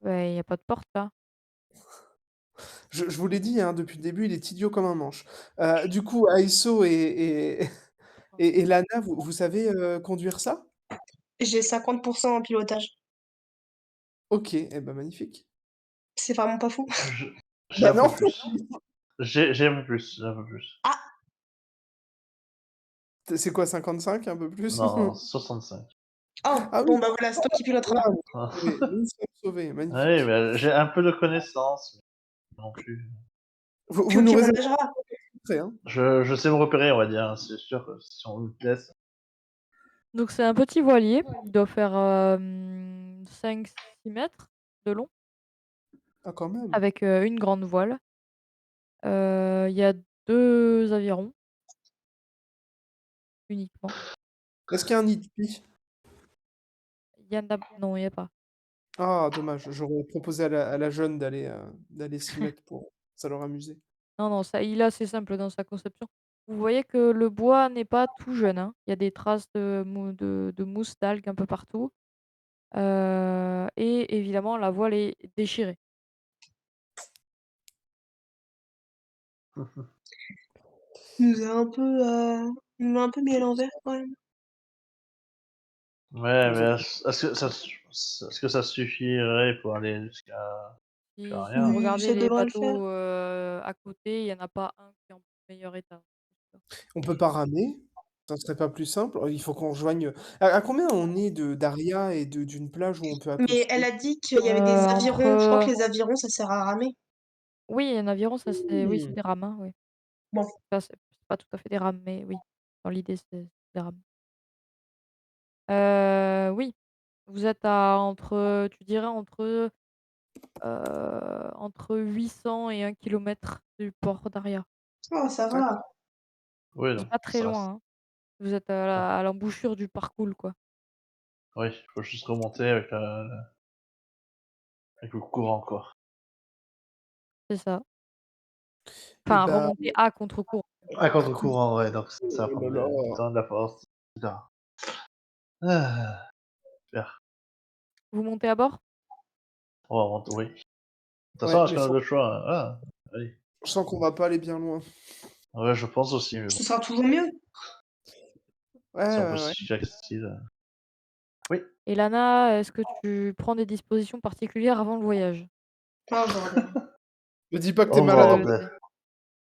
Ouais, il y a pas de porte là. Je vous l'ai dit, hein, depuis le début, il est idiot comme un manche. Du coup, Aiso et Lana, vous savez conduire ça? J'ai 50% en pilotage. Ok, eh ben magnifique. C'est vraiment pas fou. Je j'ai Bah un non. peu plus. J'ai un peu plus, j'ai un peu plus. Ah, C'est quoi, 55, un peu plus? Non, 65. oh, Ah oui, bon bah voilà, c'est toi qui pilotera. voilà, Ah. nous sommes sauvés, Oui, magnifique. mais j'ai un peu de connaissances, mais non plus. Vous Puis au nous pire, on réservez nagera. après, hein. Je sais me repérer, on va dire, hein. C'est sûr que si on me laisse. Donc c'est un petit voilier, il doit faire, 5-6 mètres de long Ah, quand même. avec, une grande voile. Il y a 2 avirons uniquement. Est-ce qu'il y a un nid de pie? Il y en a non, il y a pas. Ah, dommage. J'aurais proposé à la jeune d'aller s'y mettre pour ça leur amuser. Non, non, ça il est assez simple dans sa conception. Vous voyez que le bois n'est pas tout jeune, hein. Il y a des traces de mousse, d'algues un peu partout, et évidemment la voile est déchirée. Il nous a un peu, il nous a un peu mis à l'envers quand même. Ouais, Vous mais êtes est-ce que ça suffirait pour aller jusqu'à Si rien? vous Oui, regardez ça les devrait le faire. bateaux, à côté, il y en a pas un qui est en meilleur état. on peut pas ramer? Ça serait pas plus simple? Il faut qu'on rejoigne, à combien on est de d'Aria et d'une plage où on peut Mais elle accoster? a dit qu'il y avait des avirons. Je crois que Entre les avirons, ça sert à ramer. Oui, un aviron, ça c'est oui, c'est Mmh. des rames, hein, oui. Bon, Enfin, c'est pas tout à fait des rames, mais oui, dans l'idée, c'est des rames. Oui, vous êtes à entre, tu dirais entre 800 et 1 kilomètre du port d'Aria. oh, ça D'accord. va. Oui, C'est donc pas très ça reste. loin, hein. Vous êtes à Ouais. l'embouchure du parcours, quoi. Oui, il faut juste remonter avec le courant, quoi. C'est ça. Et Enfin, bah, remonter à contre-courant. À à coup contre-courant, ouais, donc ça oh prend là là. du temps, de la force, et cetera. Ah, super. Vous montez à bord? Oui. De toute façon, Ouais, est-ce mais qu'on a d'autres choix? Allez. je sens qu'on va pas aller bien loin. Ouais, je pense aussi, mais bon, Ce sera toujours mieux. Ouais, si on peut ouais, ouais. se situer accessible. Oui. Et Lana, est-ce que tu prends des dispositions particulières avant le voyage? Oh, bordel. Me dis pas que tu es Oh malade en Que bordel.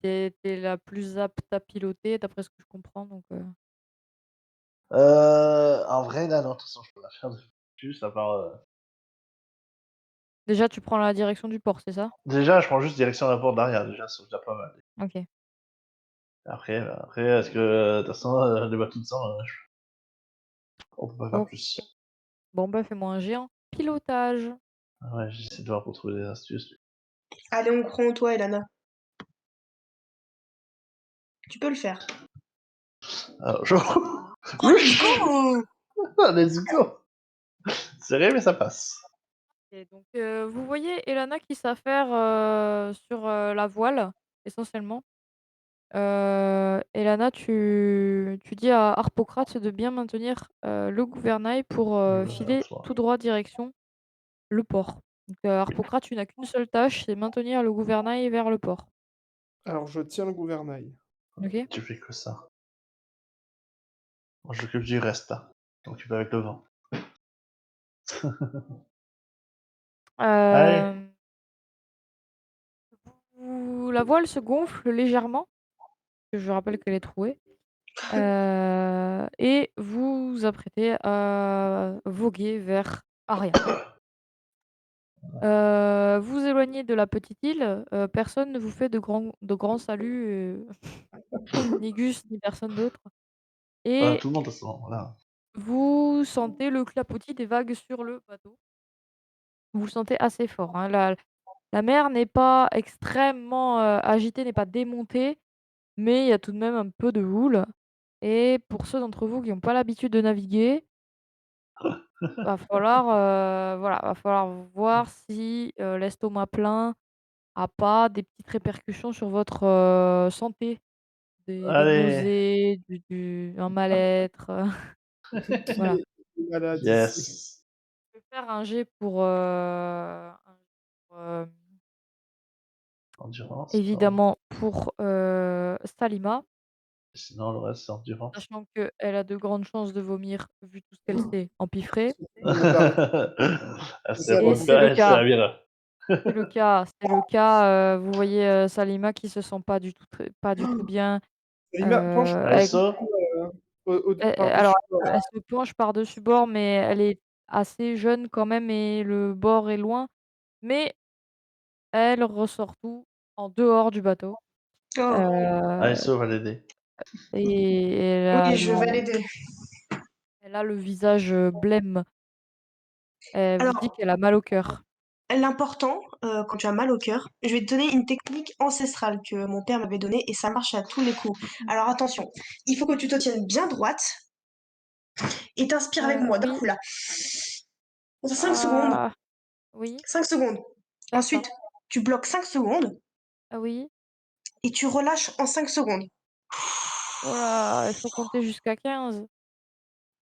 tu es la plus apte à piloter d'après ce que je comprends, donc En vrai, là, non, de toute façon, je peux la faire de plus, à part, déjà tu prends la direction du port, c'est ça? déjà, je prends juste direction la porte d'arrière, déjà, c'est déjà pas mal. OK. Après, est-ce que, de toute façon, les bateaux de sang, on peut pas faire OK. plus. Bon, bah, fais-moi un géant pilotage. Ouais, j'essaie de voir pour trouver des astuces. Allez, on croit en toi, Elana. Tu peux le faire. Alors, je Oh, let's go! let's go! Serré, mais ça passe. Et donc vous voyez Elana qui s'affaire, sur, la voile. essentiellement. Elana, tu dis à Harpocrate de bien maintenir le gouvernail pour filer Soit. tout droit direction le port. Donc, Harpocrate, tu n'as qu'une seule tâche, c'est maintenir le gouvernail vers le port. Alors, je tiens le gouvernail. Ok? Tu fais que ça. Moi, je m'occupe du reste, là. Je m'occupe avec le vent. Allez, Euh, la voile se gonfle légèrement, parce que je rappelle qu'elle est trouée, et vous vous apprêtez à voguer vers Aria. Vous vous éloignez de la petite île, personne ne vous fait de grands saluts, ni Gus ni personne d'autre, voilà, et tout le monde à ce moment-là. vous sentez le clapotis des vagues sur le bateau. Vous le sentez assez fort, hein. La mer n'est pas extrêmement, agitée, n'est pas démontée, mais il y a tout de même un peu de houle, et pour ceux d'entre vous qui n'ont pas l'habitude de naviguer, va falloir voir si, l'estomac plein a pas des petites répercussions sur votre, santé, des Allez, nausées, un mal-être, Qui voilà. est malade ici? yes. Je vais faire un jet pour, pour, Endurance, pardon. évidemment pour, Salima, Sinon, le reste, c'est endurance. sachant qu'elle a de grandes chances de vomir vu tout ce qu'elle s'est empiffré, On me paraît Elle s'est et Salima. c'est le repérée, c'est cas. la vire. Vous voyez, Salima qui se sent pas du tout bien, Salima, penche-toi un elle petit Aiso, peu alors par-dessus bord. elle se penche par-dessus bord, mais elle est assez jeune quand même et le bord est loin, mais elle ressort tout en dehors du bateau, Oh, heu Aiso va l'aider. et oui, je vais l'aider. elle a le visage, blême. Elle vous dit Alors, qu'elle a mal au cœur. l'important, quand tu as mal au cœur, je vais te donner une technique ancestrale que mon père m'avait donnée et ça marche à tous les coups. Alors attention, il faut que tu te tiennes bien droite et t'inspires avec moi d'un Oui. coup là. Dans 5 secondes. Ah! Oui, 5 secondes. d'accord. Ensuite, tu bloques 5 secondes Ah oui. et tu relâches en 5 secondes. Oh là, il faut compter jusqu'à 15.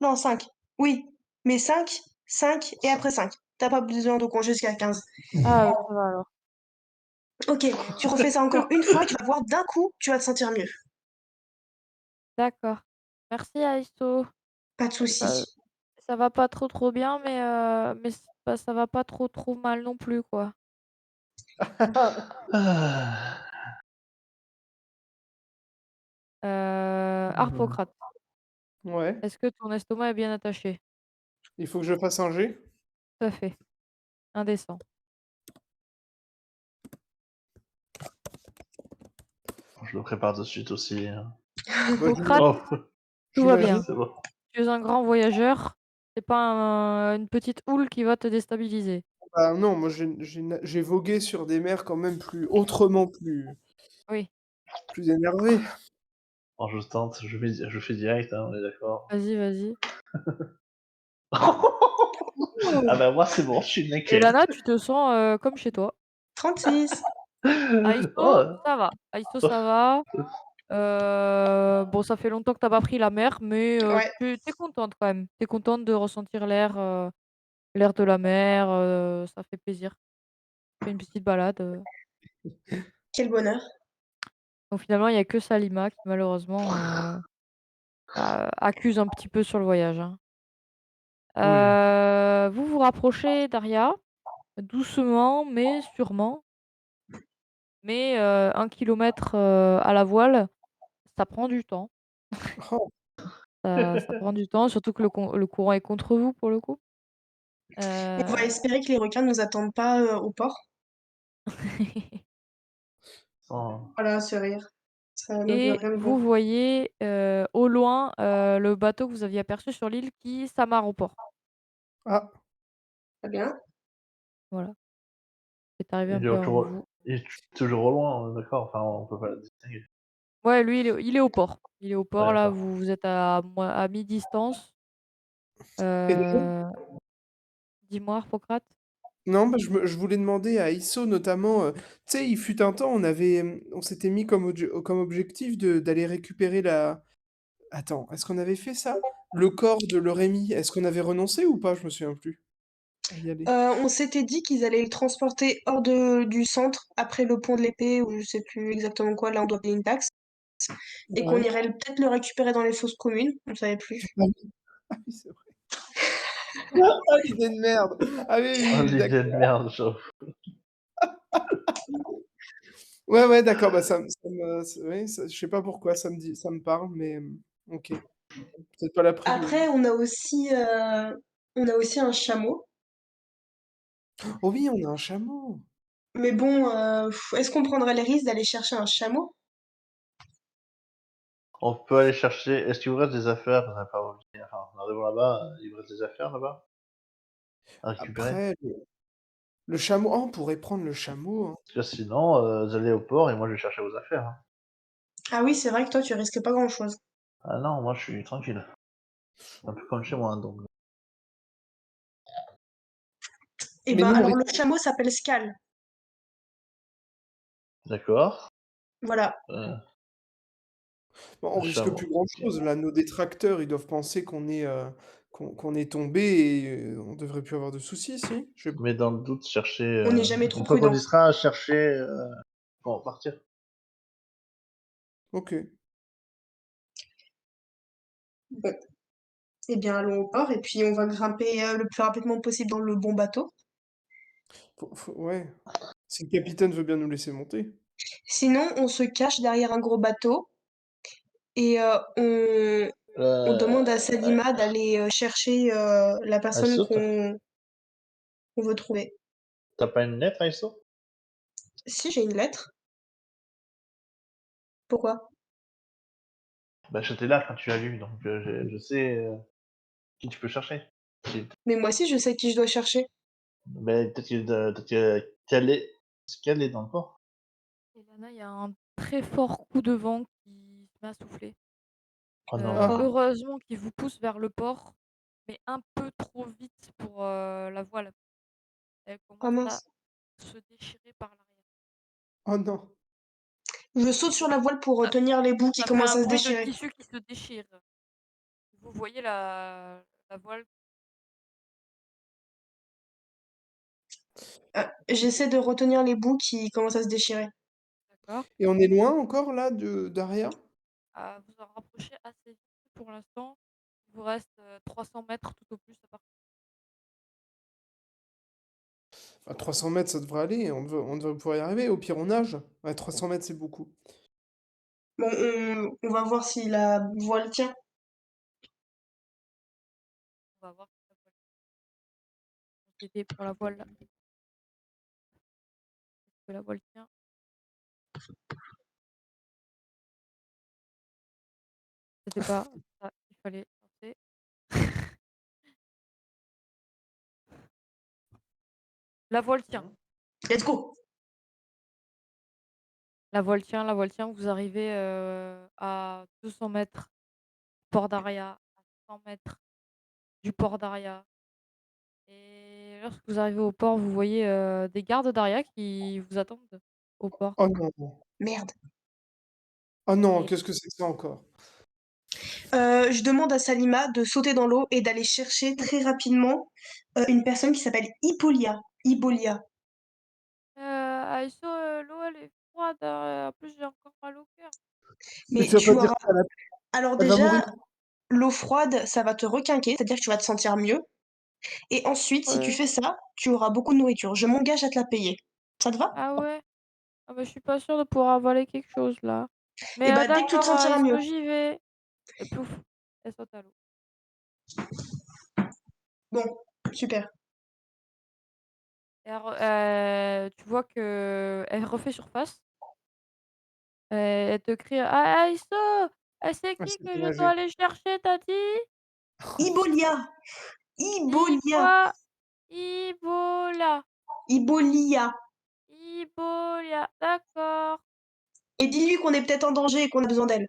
Non, 5. Oui, mais 5, 5 et après 5. T'as pas besoin de compter jusqu'à 15. Ah, ça va alors. Ok, tu refais ça encore une fois et tu vas voir d'un coup, tu vas te sentir mieux. D'accord. Merci Aisto. Pas de Ça souci. ça va pas trop bien, mais ça va pas trop mal non plus, quoi. Ah. Harpocrate, Ouais. est-ce que ton estomac est bien attaché? Il faut que je fasse un jet? Tout à fait. Indécent. Je le prépare de suite aussi, hein. Bah, Hippocrate, Oh, tout va j'imagine. bien. c'est bon. Tu es un grand voyageur, c'est pas une petite houle qui va te déstabiliser. Bah, non, moi j'ai vogué sur des mers quand même autrement Oui, plus énervées. Bon, je tente, je fais direct, hein, on est d'accord. vas-y. Ah bah moi c'est bon, je suis Et nickel. Lana, tu te sens, comme chez toi. 36. Aisto, Oh, ça va. Aisto, ça va. Bon, ça fait longtemps que t'as pas pris la mer, mais Ouais, tu es contente quand même. Tu es contente de ressentir l'air de la mer, ça fait plaisir. Fais une petite balade, quel bonheur. donc finalement, il y a que Salima qui malheureusement, accuse un petit peu sur le voyage, hein. oui. Vous vous rapprochez d'Aria, doucement mais sûrement, mais 1 kilomètre, à la voile, ça prend du temps. Oh, Ça prend du temps, surtout que le courant est contre vous, pour le coup. On va Heu espérer que les requins ne nous attendent pas au port. Sans- Voilà, ce rire. Ça ne veut Et rien dire. vous voyez, au loin, le bateau que vous aviez aperçu sur l'île qui s'amarre au port. ah, Très bien. Voilà, c'est arrivé un Il peu est avant toujours, vous. il est toujours au loin, on est d'accord, enfin on peut pas le distinguer. Ouais, lui, il est au port. Il est au Ouais, port, là, d'accord. vous êtes à mi-distance. et les autres? Heu, dis-moi, Hippocrate? Non, bah, je voulais demander à Isso notamment, tu sais, il fut un temps, on s'était mis comme objectif d'aller récupérer la attends, est-ce qu'on avait fait ça? Le corps de Rémi, est-ce qu'on avait renoncé ou pas? Je me souviens plus, à y aller. On s'était dit qu'ils allaient le transporter hors du centre, après le pont de l'épée, ou je sais plus exactement quoi, là on doit payer une taxe, et qu'on Ouais. irait peut-être le récupérer dans les fosses communes, on savait plus. Ah oui, ah oui, c'est vrai. Ah, l'idée de merde! Ah oui, oui, Oh, oui, l'idée de d'accord. merde, j'avoue. Ouais, ouais, d'accord, bah, oui, je sais pas pourquoi ça me parle, mais OK. Peut-être pas la priori. Après, on a aussi un chameau. Oh oui, on a un chameau! Mais bon, est-ce qu'on prendrait les risques d'aller chercher un chameau? On peut aller chercher. Est-ce qu'il vous reste des affaires? On n'a pas oublié. Enfin, en arrivant là-bas, il vous reste des affaires là-bas à récupérer? Après, le chameau, oh, on pourrait prendre le chameau, hein. Parce que sinon, vous allez au port et moi je vais chercher vos affaires, hein. Ah oui, c'est vrai que toi, tu risques pas grand-chose. Ah non, moi je suis tranquille. Un peu comme chez moi, donc. Eh Mais ben, nous, alors le chameau s'appelle Scal. D'accord. Voilà. Euh, bon, on le risque chameau. plus Ok. grand-chose. Là, nos détracteurs, ils doivent penser qu'on est tombé et on devrait plus avoir de soucis, si? Je sais pas. Mais dans le doute, chercher. On n'est jamais trop Une fois qu'on prudent. y sera, chercher pour partir. Ok. Bon. Eh bien, allons au port et puis on va grimper le plus rapidement possible dans le bon bateau. Ouais. Si le capitaine veut bien nous laisser monter. Sinon, on se cache derrière un gros bateau et on demande à Ouais. Salima d'aller chercher la personne Aiso, qu'on veut trouver. t'as pas une lettre, Aiso? Si j'ai une lettre. Pourquoi? Bah, j'étais là quand tu l'as lu, donc je sais qui tu peux chercher. Si- Mais moi aussi, je sais qui je dois chercher. Mais qu'elle est dans le port. Et Lana, il y a un très fort coup de vent qui se met à souffler. Oh Ah, non. Oh, Heureusement qu'il vous pousse vers le port, mais un peu trop vite pour la voile. Elle oh commence à mince. se déchirer par l'arrière. oh non. Je saute sur la voile pour Ça, retenir les bouts qui ça fait commencent un à se bruit de déchirer. tissu qui se déchire. Vous voyez la voile, J'essaie de retenir les bouts qui commencent à se déchirer. d'accord? Et on est loin encore, là, d'Aria? Vous en rapprochez assez vite pour l'instant. Il vous reste 300 mètres tout au plus à partir. À 300 mètres, ça devrait aller. On devrait pouvoir y arriver. Au pire, on nage. Ouais, 300 mètres, c'est beaucoup. Bon, on va voir si la voile tient. On va voir si la voile. On va t'aider pour la voile. Est-ce que la voile tient? C'était pas ça qu'il fallait penser. La voile tient. Let's go! La voile tient, la voile tient. Vous arrivez à 200 mètres du port d'Aria, à 100 mètres du port d'Aria. Et lorsque vous arrivez au port, vous voyez des gardes d'Aria qui vous attendent au port. Oh non. Merde. Oh non, Et qu'est-ce que c'est que ça encore? Je demande à Salima de sauter dans l'eau et d'aller chercher très rapidement une personne qui s'appelle Hippolia. Hippolia. Aïsso, l'eau elle est froide, en plus j'ai encore mal au cœur. Mais Mais tu vas pas tu dire auras. ça à Alors elle va mourir. déjà, l'eau froide, ça va te requinquer, c'est-à-dire que tu vas te sentir mieux. Et ensuite, si tu Ouais. fais ça, tu auras beaucoup de nourriture. Je m'engage à te la payer. Ça te va? Ah ouais? Ah bah je suis pas sûre de pouvoir avaler quelque chose là. Et Mais bah dès que tu te d'accord, sentiras mieux. Aïsso, j'y vais. Et pouf, elle saute à l'eau. Bon, super. Et tu vois que elle refait surface. Elle te crie: «Ah Aïsso! C'est Ah, qui c'est que je dois nager. aller chercher, t'as dit?» Ibolia! Ibolia! Iboa Ibola, Ibolia! Ibolia, d'accord. Et dis-lui qu'on est peut-être en danger et qu'on a besoin d'elle.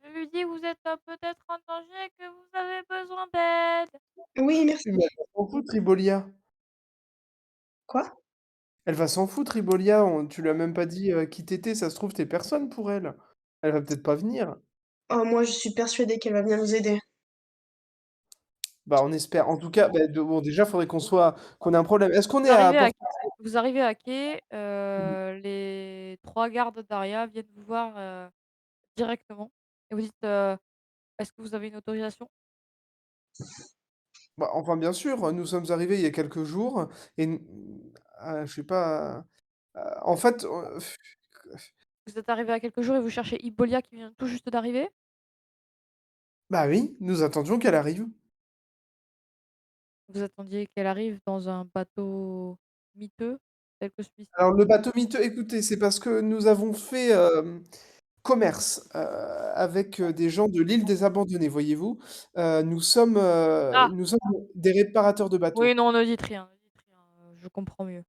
Je lui dis: «Vous êtes, peut-être en danger et que vous avez besoin d'aide». Oui, Oui, merci. mais elle s'en fout, Tribolia. Quoi? Elle va s'en foutre, Ibolia, tu lui as même pas dit qui t'étais, ça se trouve, t'es personne pour elle. Elle va peut-être pas venir. Oh, moi, je suis persuadée qu'elle va venir nous aider. Bah, on espère. En tout cas, bah, bon, déjà, faudrait qu'on ait un problème. Est-ce qu'on Vous est à arrivez à portée? quai, les 3 gardes d'Aria viennent vous voir, directement et vous dites, «Est-ce que vous avez une autorisation?» Bah, enfin, bien sûr, nous sommes arrivés il y a quelques jours et je sais pas. En fait, Vous êtes arrivé à quelques jours et vous cherchez Hippolyta qui vient tout juste d'arriver? bah oui, nous attendions qu'elle arrive. Vous attendiez qu'elle arrive dans un bateau miteux tel que celui-ci? Alors, le bateau miteux, écoutez, c'est parce que nous avons fait commerce avec des gens de l'île des Abandonnés, voyez-vous. Ah! Nous sommes des réparateurs de Oui, bateaux. non, ne dites rien, ne dites rien, je comprends mieux.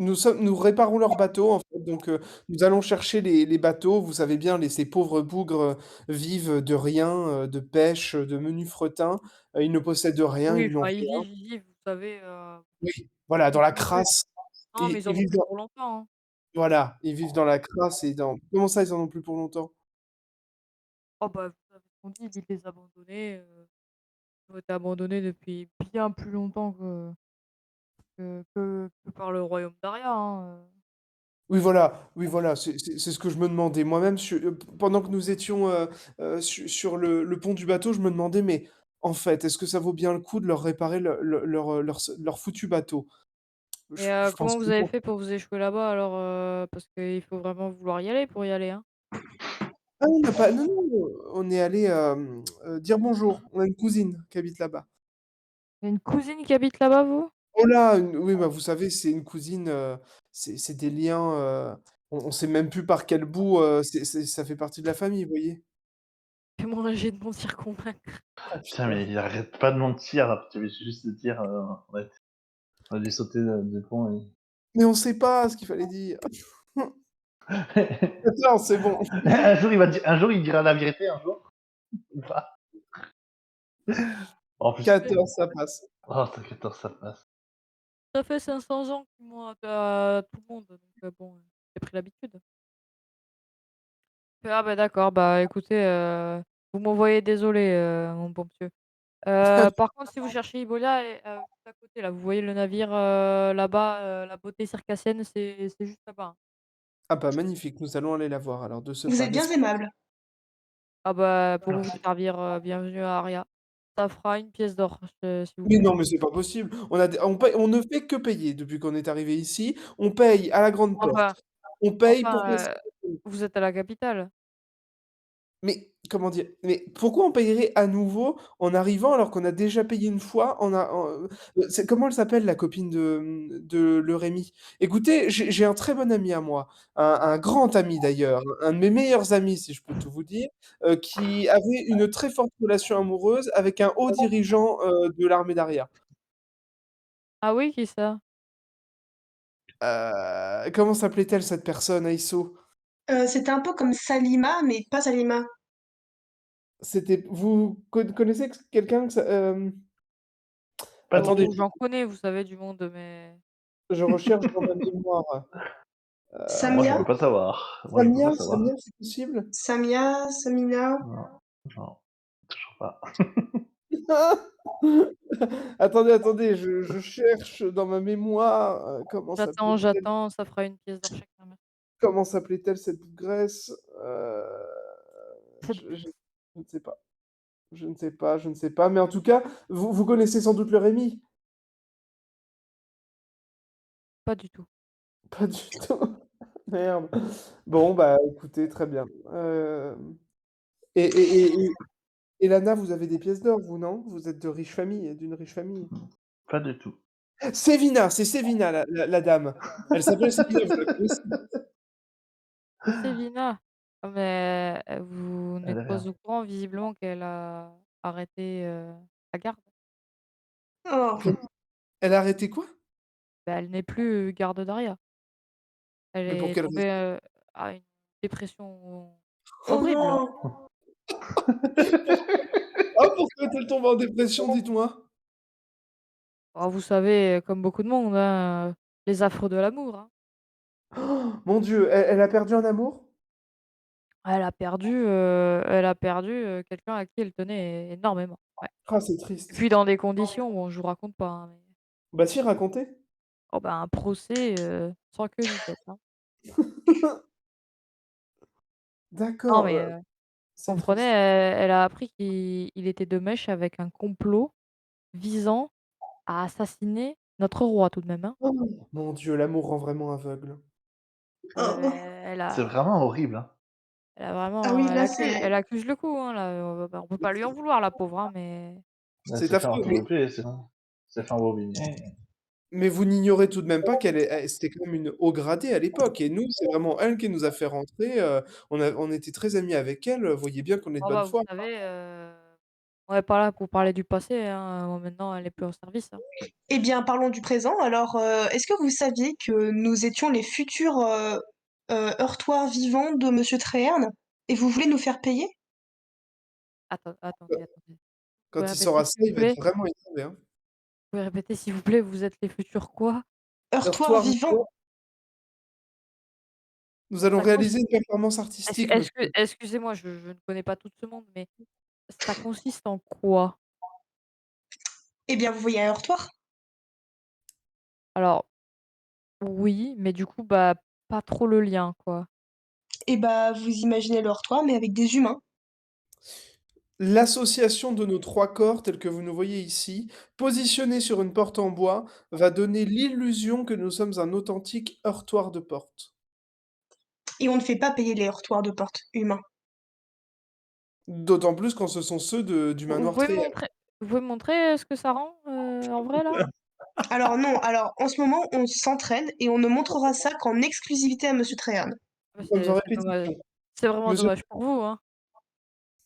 Nous réparons leurs bateaux, en fait, donc nous allons chercher les bateaux. Vous savez bien, ces pauvres bougres vivent de rien, de pêche, de menus fretins. Ils ne possèdent rien, Oui, ils n'ont enfin, rien. ils vivent, vous savez, Oui, voilà, dans ils la en ont plus. crasse. Non, mais ils Ils en ont vivent plus dans pour longtemps, hein. voilà, ils vivent dans la crasse et dans comment ça, ils en ont plus pour longtemps? Oh bah, vous savez ce qu'on dit, l'île des abandonnés, ils ont été abandonnés depuis bien plus longtemps que par le royaume d'Aria, hein, Oui, voilà, c'est ce que je me demandais. Moi-même, pendant que nous étions sur le pont du bateau, je me demandais, mais en fait, est-ce que ça vaut bien le coup de leur réparer leur foutu bateau? Et Je pense comment que vous avez non. fait pour vous échouer là-bas alors, parce qu'il faut vraiment vouloir y aller pour y aller, hein? Ah, on n'a pas, non, non, on est allé dire bonjour. On a une cousine qui habite là-bas. Il y a une cousine qui habite là-bas, vous? Oh là, oui, bah vous savez, c'est une cousine, c'est des liens, on sait même plus par quel bout, ça fait partie de la famille, vous voyez? Fais-moi un jet de mentir convaincre. Oh Putain, mais putain. il arrête pas de mentir, là. Tu veux juste dire, ouais, on a dû sauter du pont et Mais on sait pas ce qu'il fallait dire. Non, c'est bon. un jour, il dira la vérité, un jour, ou pas. En plus, 14, ça passe. oh, t'inquiète, ça passe. Ça fait 500 ans qu'ils mentent à tout le monde, donc bon, j'ai pris l'habitude. Ah bah d'accord, bah écoutez, vous m'envoyez désolé, mon bon monsieur. Par contre, si vous cherchez Ibolia, elle est, juste à côté là. Vous voyez le navire, là-bas, la beauté circassienne, c'est juste là-bas, hein. Ah bah magnifique, nous allons aller la voir alors de ce Vous pas, êtes bien n'est-ce pas? aimable. Ah bah, pour vous Merci. servir, bienvenue à Aria. Ça fera 1 pièce d'or, s'il vous Mais plaît. non, mais c'est pas possible. On paye, on ne fait que payer depuis qu'on est arrivé ici. On paye à la grande Enfin porte. On paye pour passer. enfin, vous êtes à la capitale. Mais comment dire? Mais pourquoi on payerait à nouveau en arrivant alors qu'on a déjà payé une fois? C'est comment elle s'appelle la copine de le Rémi? Écoutez, j'ai un très bon ami à moi, un grand ami d'ailleurs, un de mes meilleurs amis si je peux tout vous dire, qui avait une très forte relation amoureuse avec un haut dirigeant, de l'armée d'Aria. Ah oui, qui ça? Comment s'appelait-elle cette personne, Aïsso? C'était un peu comme Salima, mais pas Salima. C'était vous connaissez quelqu'un que ça, Pas du attendez, Oh, tout. j'en connais, vous savez, du monde, mais je recherche dans ma mémoire. Moi, je Samia? peux pas savoir. Moi, je peux pas Samia? savoir. Samia, c'est possible? Samia? Samina? Non, non, toujours pas. Attendez, je cherche dans ma mémoire, j'attends, j'attends, ça fera 1 pièce d'or chacun, merci. comment s'appelait-elle cette bougresse? Cette Je ne sais pas. Je ne sais pas, mais en tout cas, vous connaissez sans doute le Rémi? pas du tout. Pas du tout. Merde. Bon, bah, écoutez, très bien. Et et et et et Lana, vous avez des pièces d'or, vous, non? Vous êtes de riche famille, d'une riche famille? Pas du tout. Sévina, c'est Sévina la dame. Elle s'appelle Sévina, vous la connaissez? Sévina? Ah mais, vous Elle n'êtes est pas rien. au courant visiblement qu'elle a arrêté, la garde? Oh, Com Elle a arrêté quoi? Bah, elle n'est plus garde d'Aria. Elle Mais pour est quelle tombée, raison? à une dépression oh horrible. non! Ah, pourquoi est-elle tombée en dépression, dites-moi? Oh, vous savez, comme beaucoup de monde, hein, les affres de l'amour, hein. Oh, mon Dieu, elle a perdu un amour? Elle a perdu, quelqu'un à qui elle tenait énormément, ouais. Ah, c'est Et triste. puis dans des conditions, bon, je vous raconte pas, hein, mais Bah si, racontez. oh bah, un procès, sans queue ni tête, hein. Non D'accord, mais c'est comprenez, triste. elle a appris qu'il était de mèche avec un complot visant à assassiner notre roi tout de même, hein. Oh, mon Dieu, l'amour rend vraiment aveugle. Ah ouais, mais Oh. elle C'est a vraiment horrible, hein. elle a Ah vraiment oui, elle là, accuse c'est. elle accuse le coup, hein, là, on peut pas lui en vouloir la pauvre, hein, mais Elle C'est s'est fait affreux, entourlouper, c'est bon. Elle s'est fait embobiner. mais vous n'ignorez tout de même pas c'était quand même une haut gradée à l'époque et nous, c'est vraiment elle qui nous a fait rentrer, on était très amis avec elle, voyez bien qu'on est de oh bonne bah, vous foi. savez, on est pas là pour parler du passé, hein, maintenant elle est plus en service, hein. Eh bien, parlons du présent. Alors, est-ce que vous saviez que nous étions les futurs heurtoirs vivants de Monsieur Treherne et vous voulez nous faire payer? Attendez. Vous pouvez Quand il répéter saura ça, s'il vous il va être plaît? vraiment énervé, hein. Vous pouvez répéter s'il vous plaît? Vous êtes les futurs quoi? Heurtoirs Heurtoir vivants? vivant, nous allons Ça cons réaliser une performance artistique, monsieur. excusez-moi, je ne connais pas tout ce monde, mais ça consiste en quoi? Eh bien, vous voyez un heurtoir? Alors oui, mais du coup, bah, pas trop le lien, quoi. Eh bah, vous imaginez le heurtoir, mais avec des humains. L'association de nos 3 corps, tels que vous nous voyez ici, positionnés sur une porte en bois, va donner l'illusion que nous sommes un authentique heurtoir de porte. Et on ne fait pas payer les heurtoirs de porte humains. D'autant plus quand ce sont ceux du Vous manoir pouvez me Tré. montrer vous pouvez me montrer, ce que ça rend, en vrai, là? Alors non, alors en ce moment, on s'entraîne et on ne montrera ça qu'en exclusivité à Monsieur Treherne. Bah, Nous sommes en c'est dommage. répétition. C'est vraiment Monsieur dommage pour vous, hein.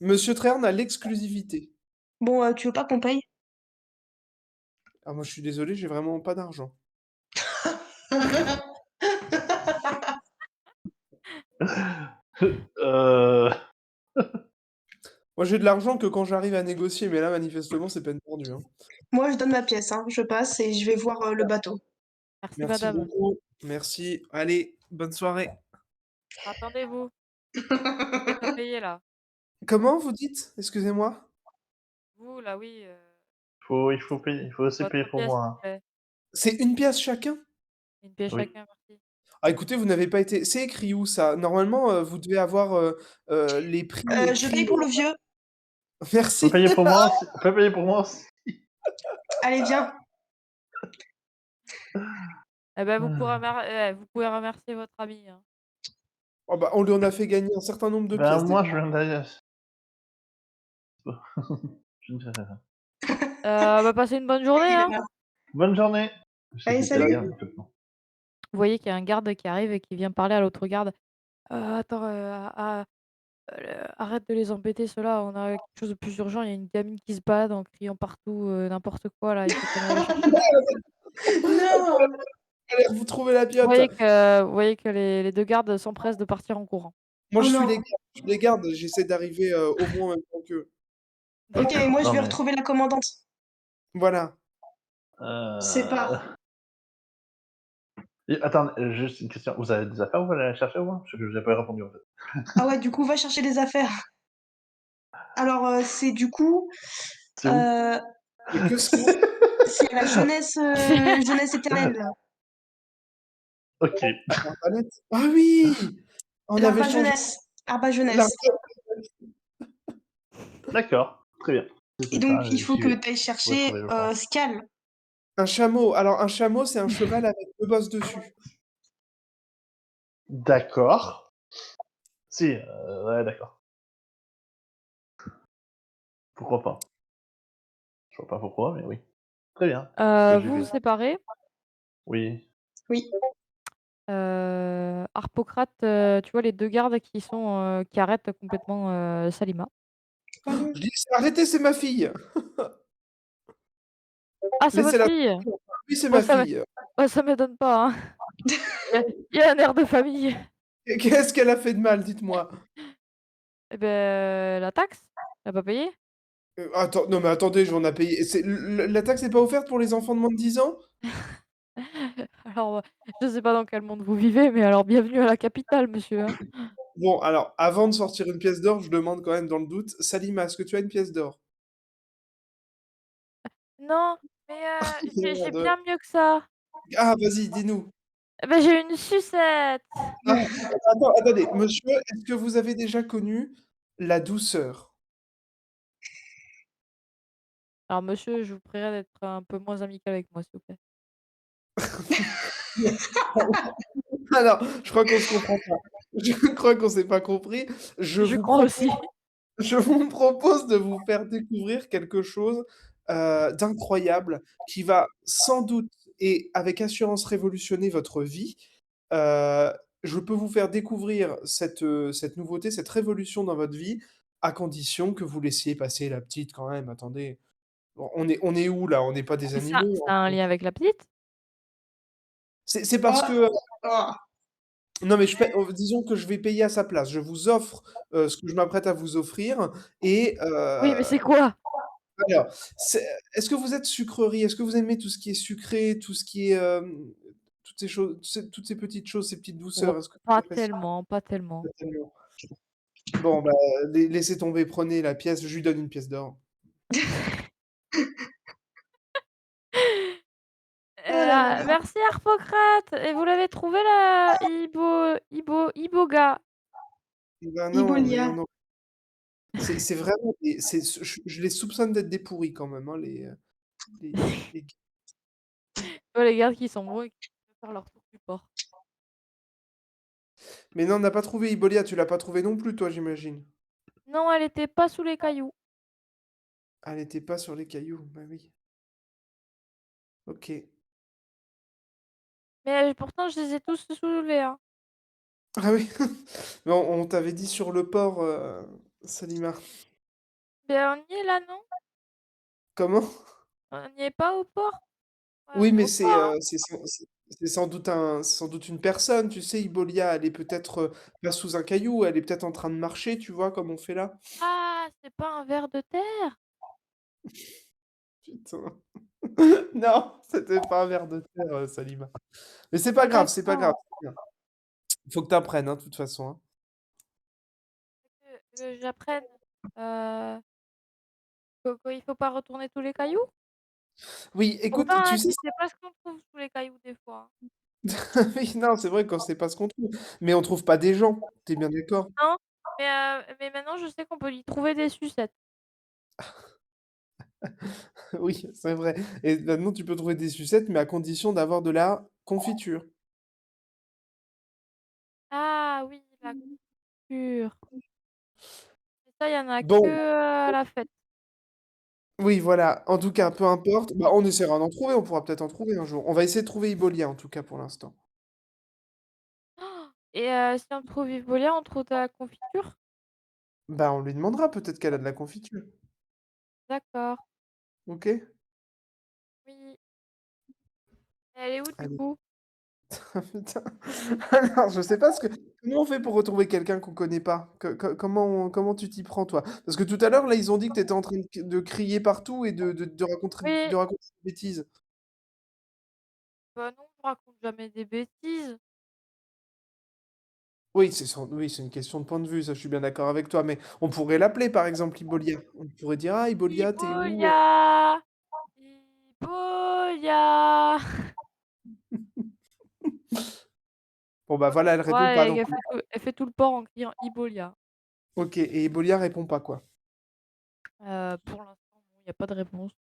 Monsieur Treherne a l'exclusivité. Bon, tu veux pas qu'on paye? Ah moi je suis désolé, j'ai vraiment pas d'argent. Euh, Moi j'ai de l'argent que quand j'arrive à négocier, mais là manifestement c'est peine perdue, hein. Moi, je donne ma pièce, hein. Je passe et je vais voir le bateau. Merci Merci madame. beaucoup. Merci. Allez, bonne soirée. Attendez-vous, vous êtes à payer, là. Comment vous dites? Excusez-moi? Vous, là, oui, il faut payer, il faut aussi payer votre pour pièce, moi, s'il vous hein. plaît. C'est une pièce chacun? Une pièce Oui. chacun, merci. Ah écoutez, vous n'avez pas été c'est écrit où ça? Normalement, vous devez avoir, les prix Je paye écrits, pour le vieux. Vous pouvez merci. payer pour moi aussi. Vous pouvez payer pour moi aussi. Allez, viens. Eh ben, Ah. vous pouvez remercier votre ami, hein. Oh bah, on lui en a fait gagner un certain nombre de Ben, pièces déjà. moi, je viens d'ailleurs. Je ne fais rien. Bah, passez une bonne journée, Il est hein. là. Bonne journée! Allez, salut. C'est-à-dire, complètement. Vous voyez qu'il y a un garde qui arrive et qui vient parler à l'autre garde. Attends, arrête de les embêter ceux-là, on a quelque chose de plus urgent, il y a une gamine qui se balade en criant partout, n'importe quoi là, il faut qu'on aille la chercher». Non. Allez, vous trouvez la Vous piote. voyez que les 2 gardes s'empressent de partir en courant. Moi, Oh je suis non. les gardes, j'essaie d'arriver, au moins en même temps qu'eux. Ok, mais moi, je Non, vais mais, retrouver la commandante. Voilà. C'est pas. attends, juste une question. Vous avez des affaires, vous allez aller chercher ou pas? Parce que j'ai pas répondu, en fait. Ah ouais, du coup, va chercher des affaires. Alors, c'est du coup, C'est où? euh, Et que ça? c'est à la jeunesse, jeunesse éternelle, là. OK. Internet? Ah oui! On avait L'arba changé jeunesse. Arba jeunesse. l'argent. D'accord, très bien. Et C'est ça, donc, il faut j'y que vais. tu ailles Vous pouvez chercher trouver, je pense. Scal. Un chameau. Alors un chameau, c'est un cheval avec 2 bosses dessus. D'accord. Si, ouais, d'accord. Pourquoi pas? Je vois pas pourquoi, mais oui. Très bien. J'y Vous vous vais. séparez, Oui. Oui. Harpocrate, tu vois les 2 gardes qui arrêtent complètement, Salima. Pardon. Je dis: «Arrêtez, c'est ma fille! Ah, c'est votre Laissez-la fille? tranquille, oui, c'est Oh ma fille». ça m'étonne pas, hein. Il y a un air de famille. Qu'est-ce qu'elle a fait de mal, dites-moi? Et beh, la taxe, elle a pas payé. Attends, non mais attendez, on a payé. La taxe n'est pas offerte pour les enfants de moins de 10 ans? Alors, je sais pas dans quel monde vous vivez, mais alors bienvenue à la capitale, monsieur, hein. Bon, alors, avant de sortir une pièce d'or, je demande quand même dans le doute, Salima, est-ce que tu as une pièce d'or? Non, mais j'ai Merde. bien mieux que ça. Ah, vas-y, dis-nous. Bah, j'ai une sucette. Ah, attends, attendez, monsieur, est-ce que vous avez déjà connu la douceur? Alors monsieur, je vous prierai d'être un peu moins amical avec moi, s'il vous plaît. Alors, je crois qu'on se comprend pas. Je crois qu'on s'est pas compris. Je Je vous crois propose aussi. je vous propose de vous faire découvrir quelque chose, d'incroyable qui va sans doute et avec assurance révolutionner votre vie. Heu, je peux vous faire découvrir cette nouveauté, cette révolution dans votre vie, à condition que vous laissiez passer la petite quand même. Attendez, on est où là? On n'est pas des Mais ça animaux, ça a un enfin. lien avec la petite? C'est parce Ah, que ah. non mais disons que je vais payer à sa place. Je vous offre, ce que je m'apprête à vous offrir et Oui, mais c'est quoi? alors, c'est est-ce que vous êtes sucrerie? Est-ce que vous aimez tout ce qui est sucré, tout ce qui est, toutes ces choses, toutes ces petites choses, ces petites Oh, douceurs? Est-ce que vous pas appréciez? tellement, pas tellement. Pas tellement. Bon, bah, laissez tomber, prenez la pièce, je lui donne une pièce d'or. Ah là là. Merci Harpocrate et vous l'avez trouvé la iboga. Bah, non, mais Ibolia. non, non. C'est vraiment des je les soupçonne d'être des pourris quand même, hein, les Oh, les gardes qui sont bons et qui veulent faire leur tour du port. mais non, on n'a pas trouvé Ibolia, tu l'as pas trouvé non plus toi, j'imagine? Non, elle était pas sous les cailloux. Elle était pas sur les cailloux, bah oui. OK. Mais pourtant je les ai tous soulevés, hein. Ah oui? Mais on t'avait dit sur le port, Salima. Ben on y est là, non? Comment? On n'y est pas au port? Ouais, on Oui, est mais au port, hein? c'est sans doute une personne, tu sais, Ibolia, elle est peut-être, pas sous un caillou, elle est peut-être en train de marcher, tu vois, comme on fait là. Ah, c'est pas un ver de terre? Putain. Non, c'était pas un ver de terre, Salima. Mais c'est pas Ah grave, c'est pas grave, d'accord. c'est bien. Faut que tu apprennes, hein, de toute façon, hein. Que j'apprenne, heu, qu'il faut pas retourner tous les cailloux? Oui, écoute, Pourtant, hein, tu sais. tu sais pas ce qu'on trouve sous les cailloux des fois, hein. Oui, non, c'est vrai qu'on sait pas ce qu'on trouve, mais on trouve pas des gens, tu es bien d'accord? Non, mais maintenant je sais qu'on peut y trouver des sucettes. Oui, c'est vrai et maintenant tu peux trouver des sucettes, mais à condition d'avoir de la confiture. Ah oui, la confiture. Et ça, il y en a que, Bon, à la fête. oui, voilà, en tout cas, peu importe, bah, on essaiera d'en trouver, on pourra peut-être en trouver un jour. On va essayer de trouver Ibolia, en tout cas, pour l'instant. Et si on trouve Ivolia, on trouve de la confiture? Bah, on lui demandera, peut-être qu'elle a de la confiture. D'accord, OK? oui. Elle est où du Allez. coup? Putain. Alors, je sais pas ce que comment on fait pour retrouver quelqu'un qu'on connaît pas? Comment tu t'y prends, toi? Parce que tout à l'heure, là, ils ont dit que tu étais en train de crier partout et Oui, de raconter des bêtises. bah non, je raconte jamais des bêtises. Oui, c'est une question de point de vue, ça, je suis bien d'accord avec toi, mais on pourrait l'appeler, par exemple, Ibolia. On pourrait dire: «Ah, Ibolia, tu où?» Ibolia! Ibolia! Bon, bah, voilà, elle répond pas, Ouais, donc elle fait tout le port en criant Ibolia. OK et Ibolia répond pas, quoi? Pour l'instant, il y a pas de réponse,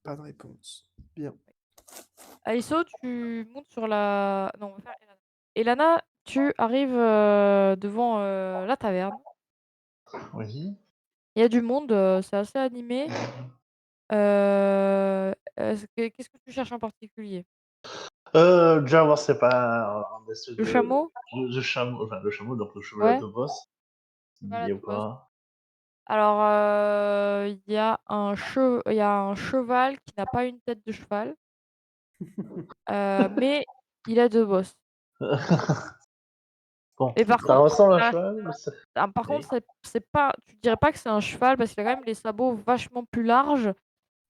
Pas de réponse. Bien. Aïsso, tu montes sur la non, on va faire Elana. Elana, tu arrives, devant, la taverne. Oui. Il y a du monde, c'est assez animé. Qu'est-ce que tu cherches en particulier? Déjà voir si c'est pas un espèce Le chameau? de chameau, enfin le chameau, donc le cheval Ouais, de boss, il cheval à y a ou deux bosses. pas? Alors, il y a un cheval qui n'a pas une tête de cheval, mais il a 2 bosses. Bon, Et par ça contre, ressemble à un cheval, mais ça... par contre, Oui. c'est pas, tu dirais pas que c'est un cheval parce qu'il a quand même les sabots vachement plus larges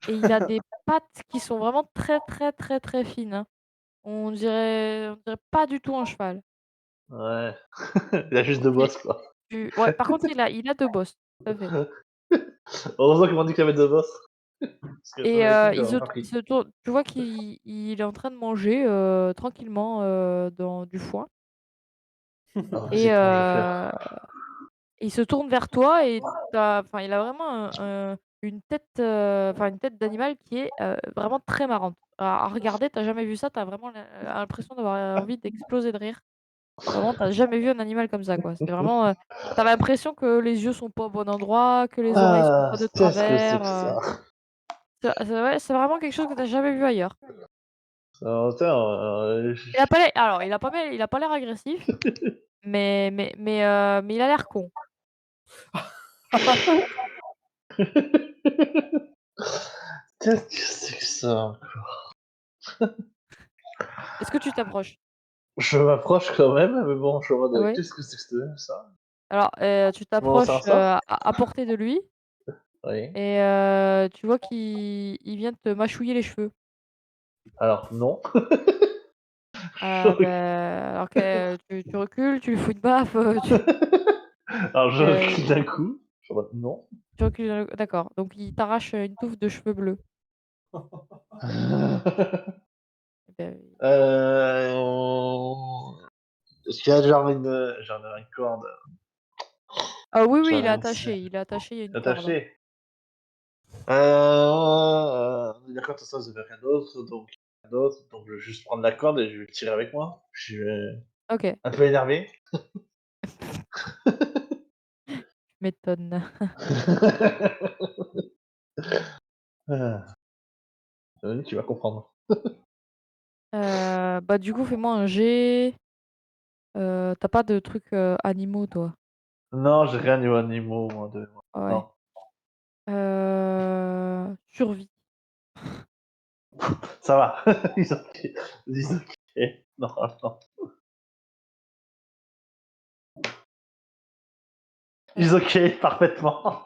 et il a des pattes qui sont vraiment très très très très fines, hein. On dirait pas du tout un cheval. Ouais. Il a juste 2 Et bosses, quoi. ouais, par contre, il a deux bosses, tout à fait. Heureusement qu'ils m'ont dit qu'il y avait 2 bosses. Parce que Et avec une, j'aurais pas il pris. se tourne, tu vois qu'il est en train de manger tranquillement dans du foin. Alors Et vas-y, comment je vais faire? il se tourne vers toi et enfin, il a vraiment une tête d'animal qui est vraiment très marrante. À regarder, t'as jamais vu ça, t'as vraiment l'impression d'avoir envie d'exploser de rire. Vraiment, t'as jamais vu un animal comme ça, quoi. C'est vraiment, t'as l'impression que les yeux sont pas au bon endroit, que les oreilles sont Ah, pas de qu'est-ce que c'est travers. que ça? Ouais, c'est vraiment quelque chose que t'as jamais vu ailleurs. Attends, Il a pas l'air, alors, il a pas l'air agressif, mais il a l'air con. qu'est-ce que c'est que ça? Est-ce que tu t'approches? Je m'approche quand même, mais bon, je suis en mode, Ah ouais? qu'est-ce que c'est que ça? Alors, tu Tu m'as lancé un t'approches, sort? à portée de lui Oui. et tu vois qu'il vient te mâchouiller les cheveux. Alors non. Alors que tu recules, tu lui fous une baffe, Alors je heu, recule d'un coup. Je suis en mode non. tu recules d'accord, donc il t'arrache, une touffe de cheveux bleus. Et beh, On est-ce qu'il y a genre une corde? ah oui, oui, J'avais il est attaché, il y a une corde, hein. attaché? D'accord, de toute façon, ça veut rien d'autre, donc je vais juste prendre la corde et je vais le tirer avec moi. Je suis, OK, un peu énervé. tu m'étonnes. Ah, tu vas comprendre. Bah, du coup, fais-moi un jet, tu pas de trucs, animaux, toi? Non, j'ai rien niveau animaux moi de moi. Ouais. Non. Survie. Ça va. Ils ont OK. Non, non. Ils Heu, OK parfaitement.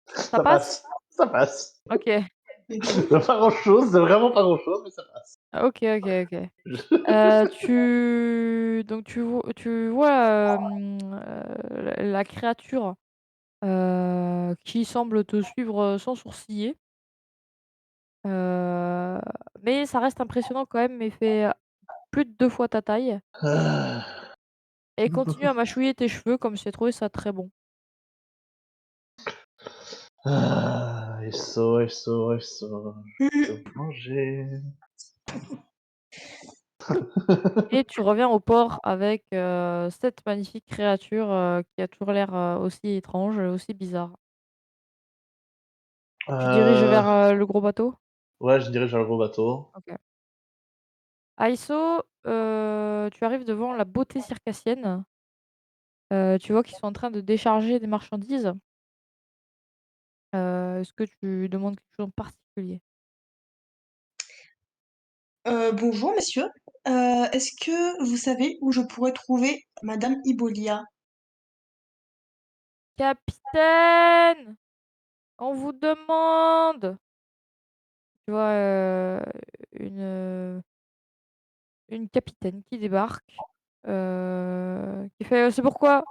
Ça Ça passe? passe, ça passe. OK. Pas grand-chose, c'est vraiment pas grand-chose, mais ça passe. OK, OK, OK. Tu vois, la créature, qui semble te suivre, sans sourciller, heu, mais ça reste impressionnant quand même, il fait, plus de 2 fois ta taille et continue à mâchouiller tes cheveux comme si elle trouvait ça très bon. Ah, SO, je veux manger. Et tu reviens au port avec, cette magnifique créature, qui a toujours l'air, aussi étrange, aussi bizarre. Tu diriges Heu, vers, le gros bateau? ouais, je dirige vers le gros bateau. OK. Aiso, tu arrives devant la beauté circassienne. Tu vois qu'ils sont en train de décharger des marchandises. Est-ce que tu demandes quelque chose en particulier? Bonjour messieurs. Est-ce que vous savez où je pourrais trouver Madame Ibolia? «Capitaine! On vous demande!» Tu vois, une capitaine qui débarque, qui fait: «C'est pourquoi?»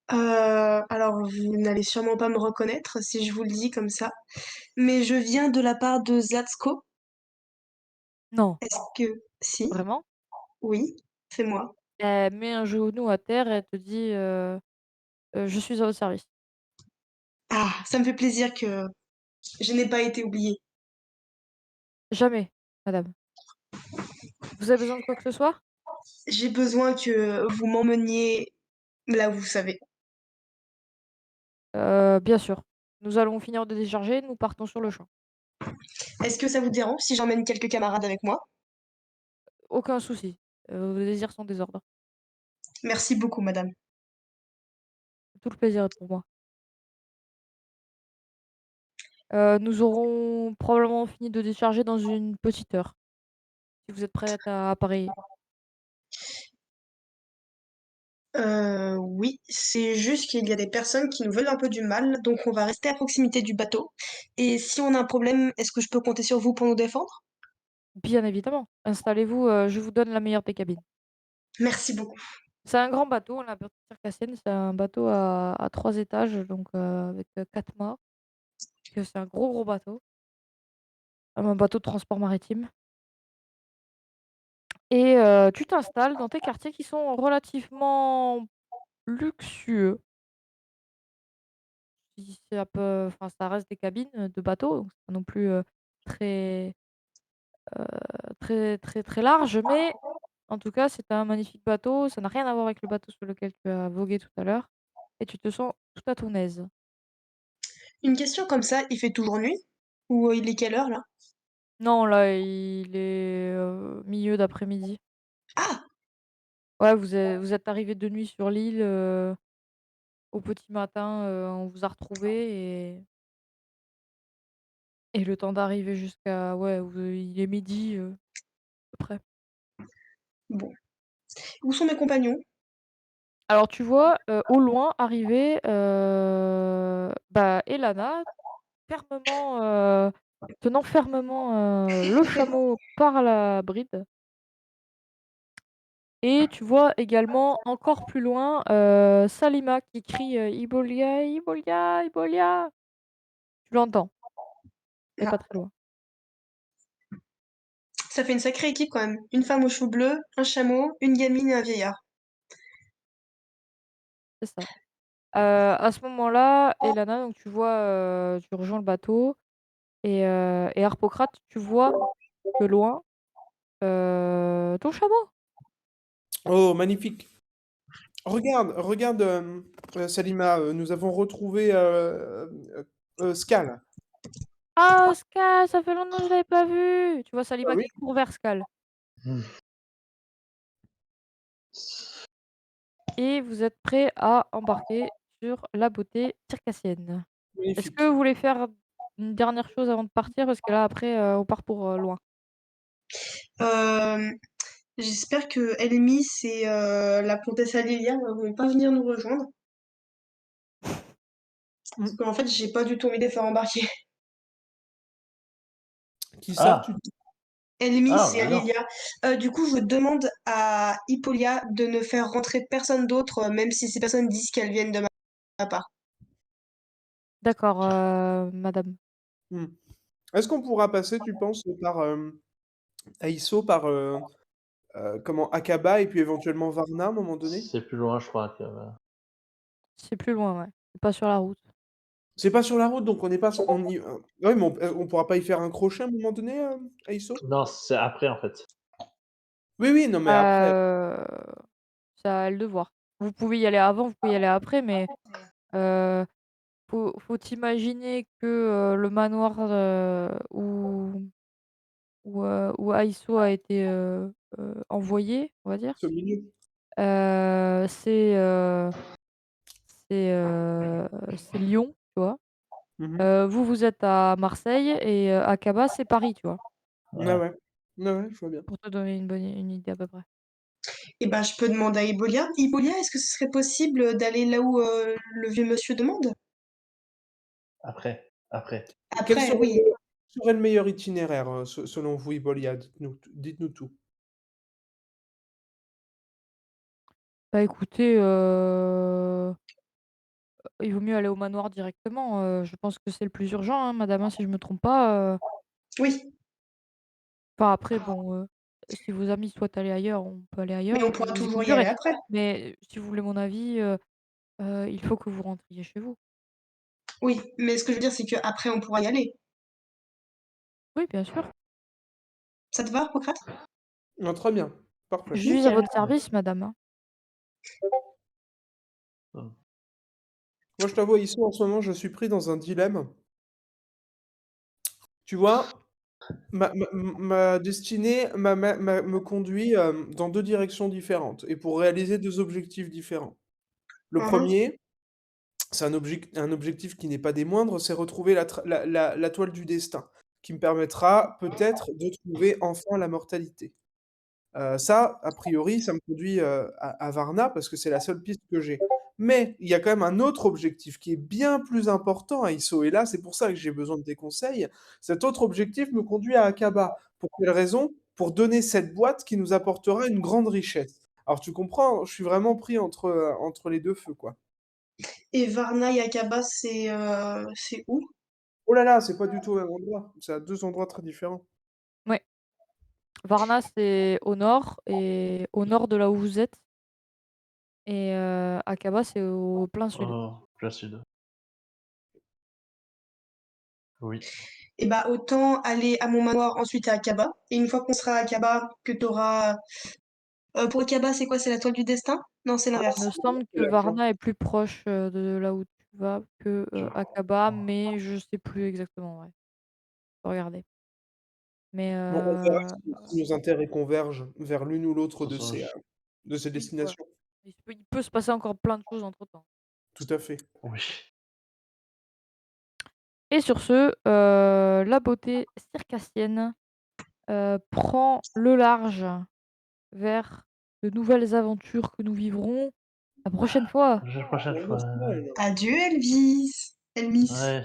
Alors vous n'allez sûrement pas me reconnaître si je vous le dis comme ça, mais je viens de la part de Zlatko. «Non, Est-ce que si? vraiment?» Oui, c'est moi. Elle met un genou à terre et elle te dit, «Je suis à votre service». Ah, ça me fait plaisir que je n'ai pas été oubliée. «Jamais, madame. Vous avez besoin de quoi que ce soit?» J'ai besoin que vous m'emmeniez là où vous savez. «Bien sûr. Nous allons finir de décharger, nous partons sur le champ». Est-ce que ça vous dérange si j'emmène quelques camarades avec moi? «Aucun souci, vos désirs sont des ordres. Merci beaucoup, madame. Tout le plaisir est pour moi». Nous aurons probablement fini de décharger dans une petite heure, si vous êtes prête à appareiller. Oui, c'est juste qu'il y a des personnes qui nous veulent un peu du mal, donc on va rester à proximité du bateau. Et si on a un problème, est-ce que je peux compter sur vous pour nous défendre? Bien évidemment. Installez-vous, je vous donne la meilleure des cabines. Merci beaucoup. C'est un grand bateau, la Berthe circassienne, c'est un bateau à 3 étages, donc avec, 4 mâts, que c'est un gros, gros bateau, comme un bateau de transport maritime et tu t'installes dans tes quartiers qui sont relativement luxueux. Si ça peut enfin, ça reste des cabines, de bateau, donc c'est pas non plus, très, heu, très large, mais en tout cas, c'est un magnifique bateau. Ça n'a rien à voir avec le bateau sur lequel tu as vogué tout à l'heure et tu te sens tout à ton aise. Une question comme ça, il fait toujours nuit? Ou il est quelle heure là? Non, là, il est, milieu d'après-midi. Ah! Ouais, vous êtes arrivés de nuit sur l'île, au petit matin, on vous a retrouvés et le temps d'arriver jusqu'à ouais, il est midi, à peu près. Bon. Où sont mes compagnons? Alors tu vois, au loin arriver, bah, Elana, fermement, tenant fermement, le chameau par la bride et tu vois également encore plus loin, Salima qui crie, «Ibolia, Ibolia, Ibolia!» Tu l'entends, elle est Ah, pas très loin, ça fait une sacrée équipe quand même. Une femme aux cheveux bleus, un chameau, une gamine et un vieillard. c'est ça. À ce moment-là, Elana, donc tu vois, tu rejoins le bateau et Harpocrate, tu vois de loin, ton chameau. Oh, magnifique. Regarde, Salima, nous avons retrouvé Scal. «Ah Ska, ça fait longtemps que je l'avais pas vu!» Tu vois Ah Salima oui, qui court vers Skal Hmm. et vous êtes prêts à embarquer sur la beauté circassienne. Est-ce que magnifique. vous voulez faire une dernière chose avant de partir? Parce que là après, on part pour, loin. Euh, J'espère que Elmis et la comtesse Alilia ne vont pas venir nous rejoindre. Parce Mm. qu'en fait, j'ai pas du tout envie de les faire embarquer. Qui ça, tu Ah, dis? Elmis ah, et bah non. Alilia. Du coup, je demande à Hippolia de ne faire rentrer personne d'autre, même si ces personnes disent qu'elles viennent de ma part. D'accord, madame. Mm. Est-ce qu'on pourra passer, tu penses, par Aiso, par comment, Akaba et puis éventuellement Varna à un moment donné? C'est plus loin, je crois que. C'est plus loin, ouais. C'est pas sur la route. C'est pas sur la route, donc on n'est pas, ouais, mais on pourra pas y faire un crochet à un moment donné, Aiso? Non, c'est après en fait. Oui, oui, non, mais après. Heu, c'est à elle de voir. Vous pouvez y aller avant, vous pouvez y aller après, mais heu, faut imaginer que, le manoir, où Aiso a été, envoyé, on va dire, C'est au milieu. heu, c'est, heu c'est Lyon, tu vois? Mhm. Vous, vous êtes à Marseille et Akaba, c'est Paris, tu vois? Ah Ouais. ouais. Ah ouais, je vois bien. Pour te donner une idée à peu près. Et ben, je peux demander à Hippolia. Hippolia, est-ce que ce serait possible d'aller là où le vieux monsieur demande? Après. Après. Quel Après, serait oui. le meilleur itinéraire, selon vous, Ibolia? Dites-nous tout. Bah, écoutez, il vaut mieux aller au manoir directement, je pense que c'est le plus urgent, hein, madame, hein, si je me trompe pas, Oui, enfin après bon, si vos amis souhaitent aller ailleurs, on peut aller mais ailleurs, on je pourra vous y toujours y aller conduirai. après. Mais si vous voulez mon avis, il faut que vous rentriez chez vous. Oui, mais ce que je veux dire, c'est qu'après, on pourra y aller. Oui, bien sûr. Ça te va, Hippocrate? Ah, très bien, Je parfait. suis à Nickel. votre service, madame, hein. Hmm. Moi, je t'avoue, ici, en ce moment, je suis pris dans un dilemme. Tu vois, ma destinée me conduit dans deux directions différentes et pour réaliser deux objectifs différents. Le Mhm. premier, c'est un objectif qui n'est pas des moindres, c'est retrouver la toile du destin, qui me permettra peut-être de trouver enfin la mortalité. Ça, a priori, ça me conduit, à Varna parce que c'est la seule piste que j'ai. Mais il y a quand même un autre objectif qui est bien plus important à Isso et là, c'est pour ça que j'ai besoin de tes conseils. Cet autre objectif me conduit à Akaba. Pour quelle raison? Pour donner cette boîte qui nous apportera une grande richesse. Alors tu comprends, je suis vraiment pris entre les 2 feux, quoi. Et Varna et Akaba, c'est où? Oh là là, c'est pas du tout au même endroit. C'est à 2 endroits très différents. Ouais. Varna, c'est au nord de là où vous êtes et Akaba, c'est au plein sud. Plein sud. Oui. Et bah autant aller à mon manoir, ensuite à Akaba. Et une fois qu'on sera à Akaba, que t'auras... pour Akaba, c'est quoi? C'est la toile du destin? Non, c'est Il l'inverse. me semble C'est que la fin. Varna est plus proche, de là où tu vas que, Je Akaba, mais je sais plus exactement, ouais. Faut regarder. Mais Bon, on verra si nos intérêts convergent vers l'une ou l'autre ça, ça, de ces oui, voilà. destinations. Il peut se passer encore plein de choses entre-temps. Tout à fait. oui. Et sur ce, la beauté circassienne, prend le large vers de nouvelles aventures que nous vivrons la prochaine fois. La prochaine Pour fois. l'instant, Adieu Elvis! Elmis. Ouais.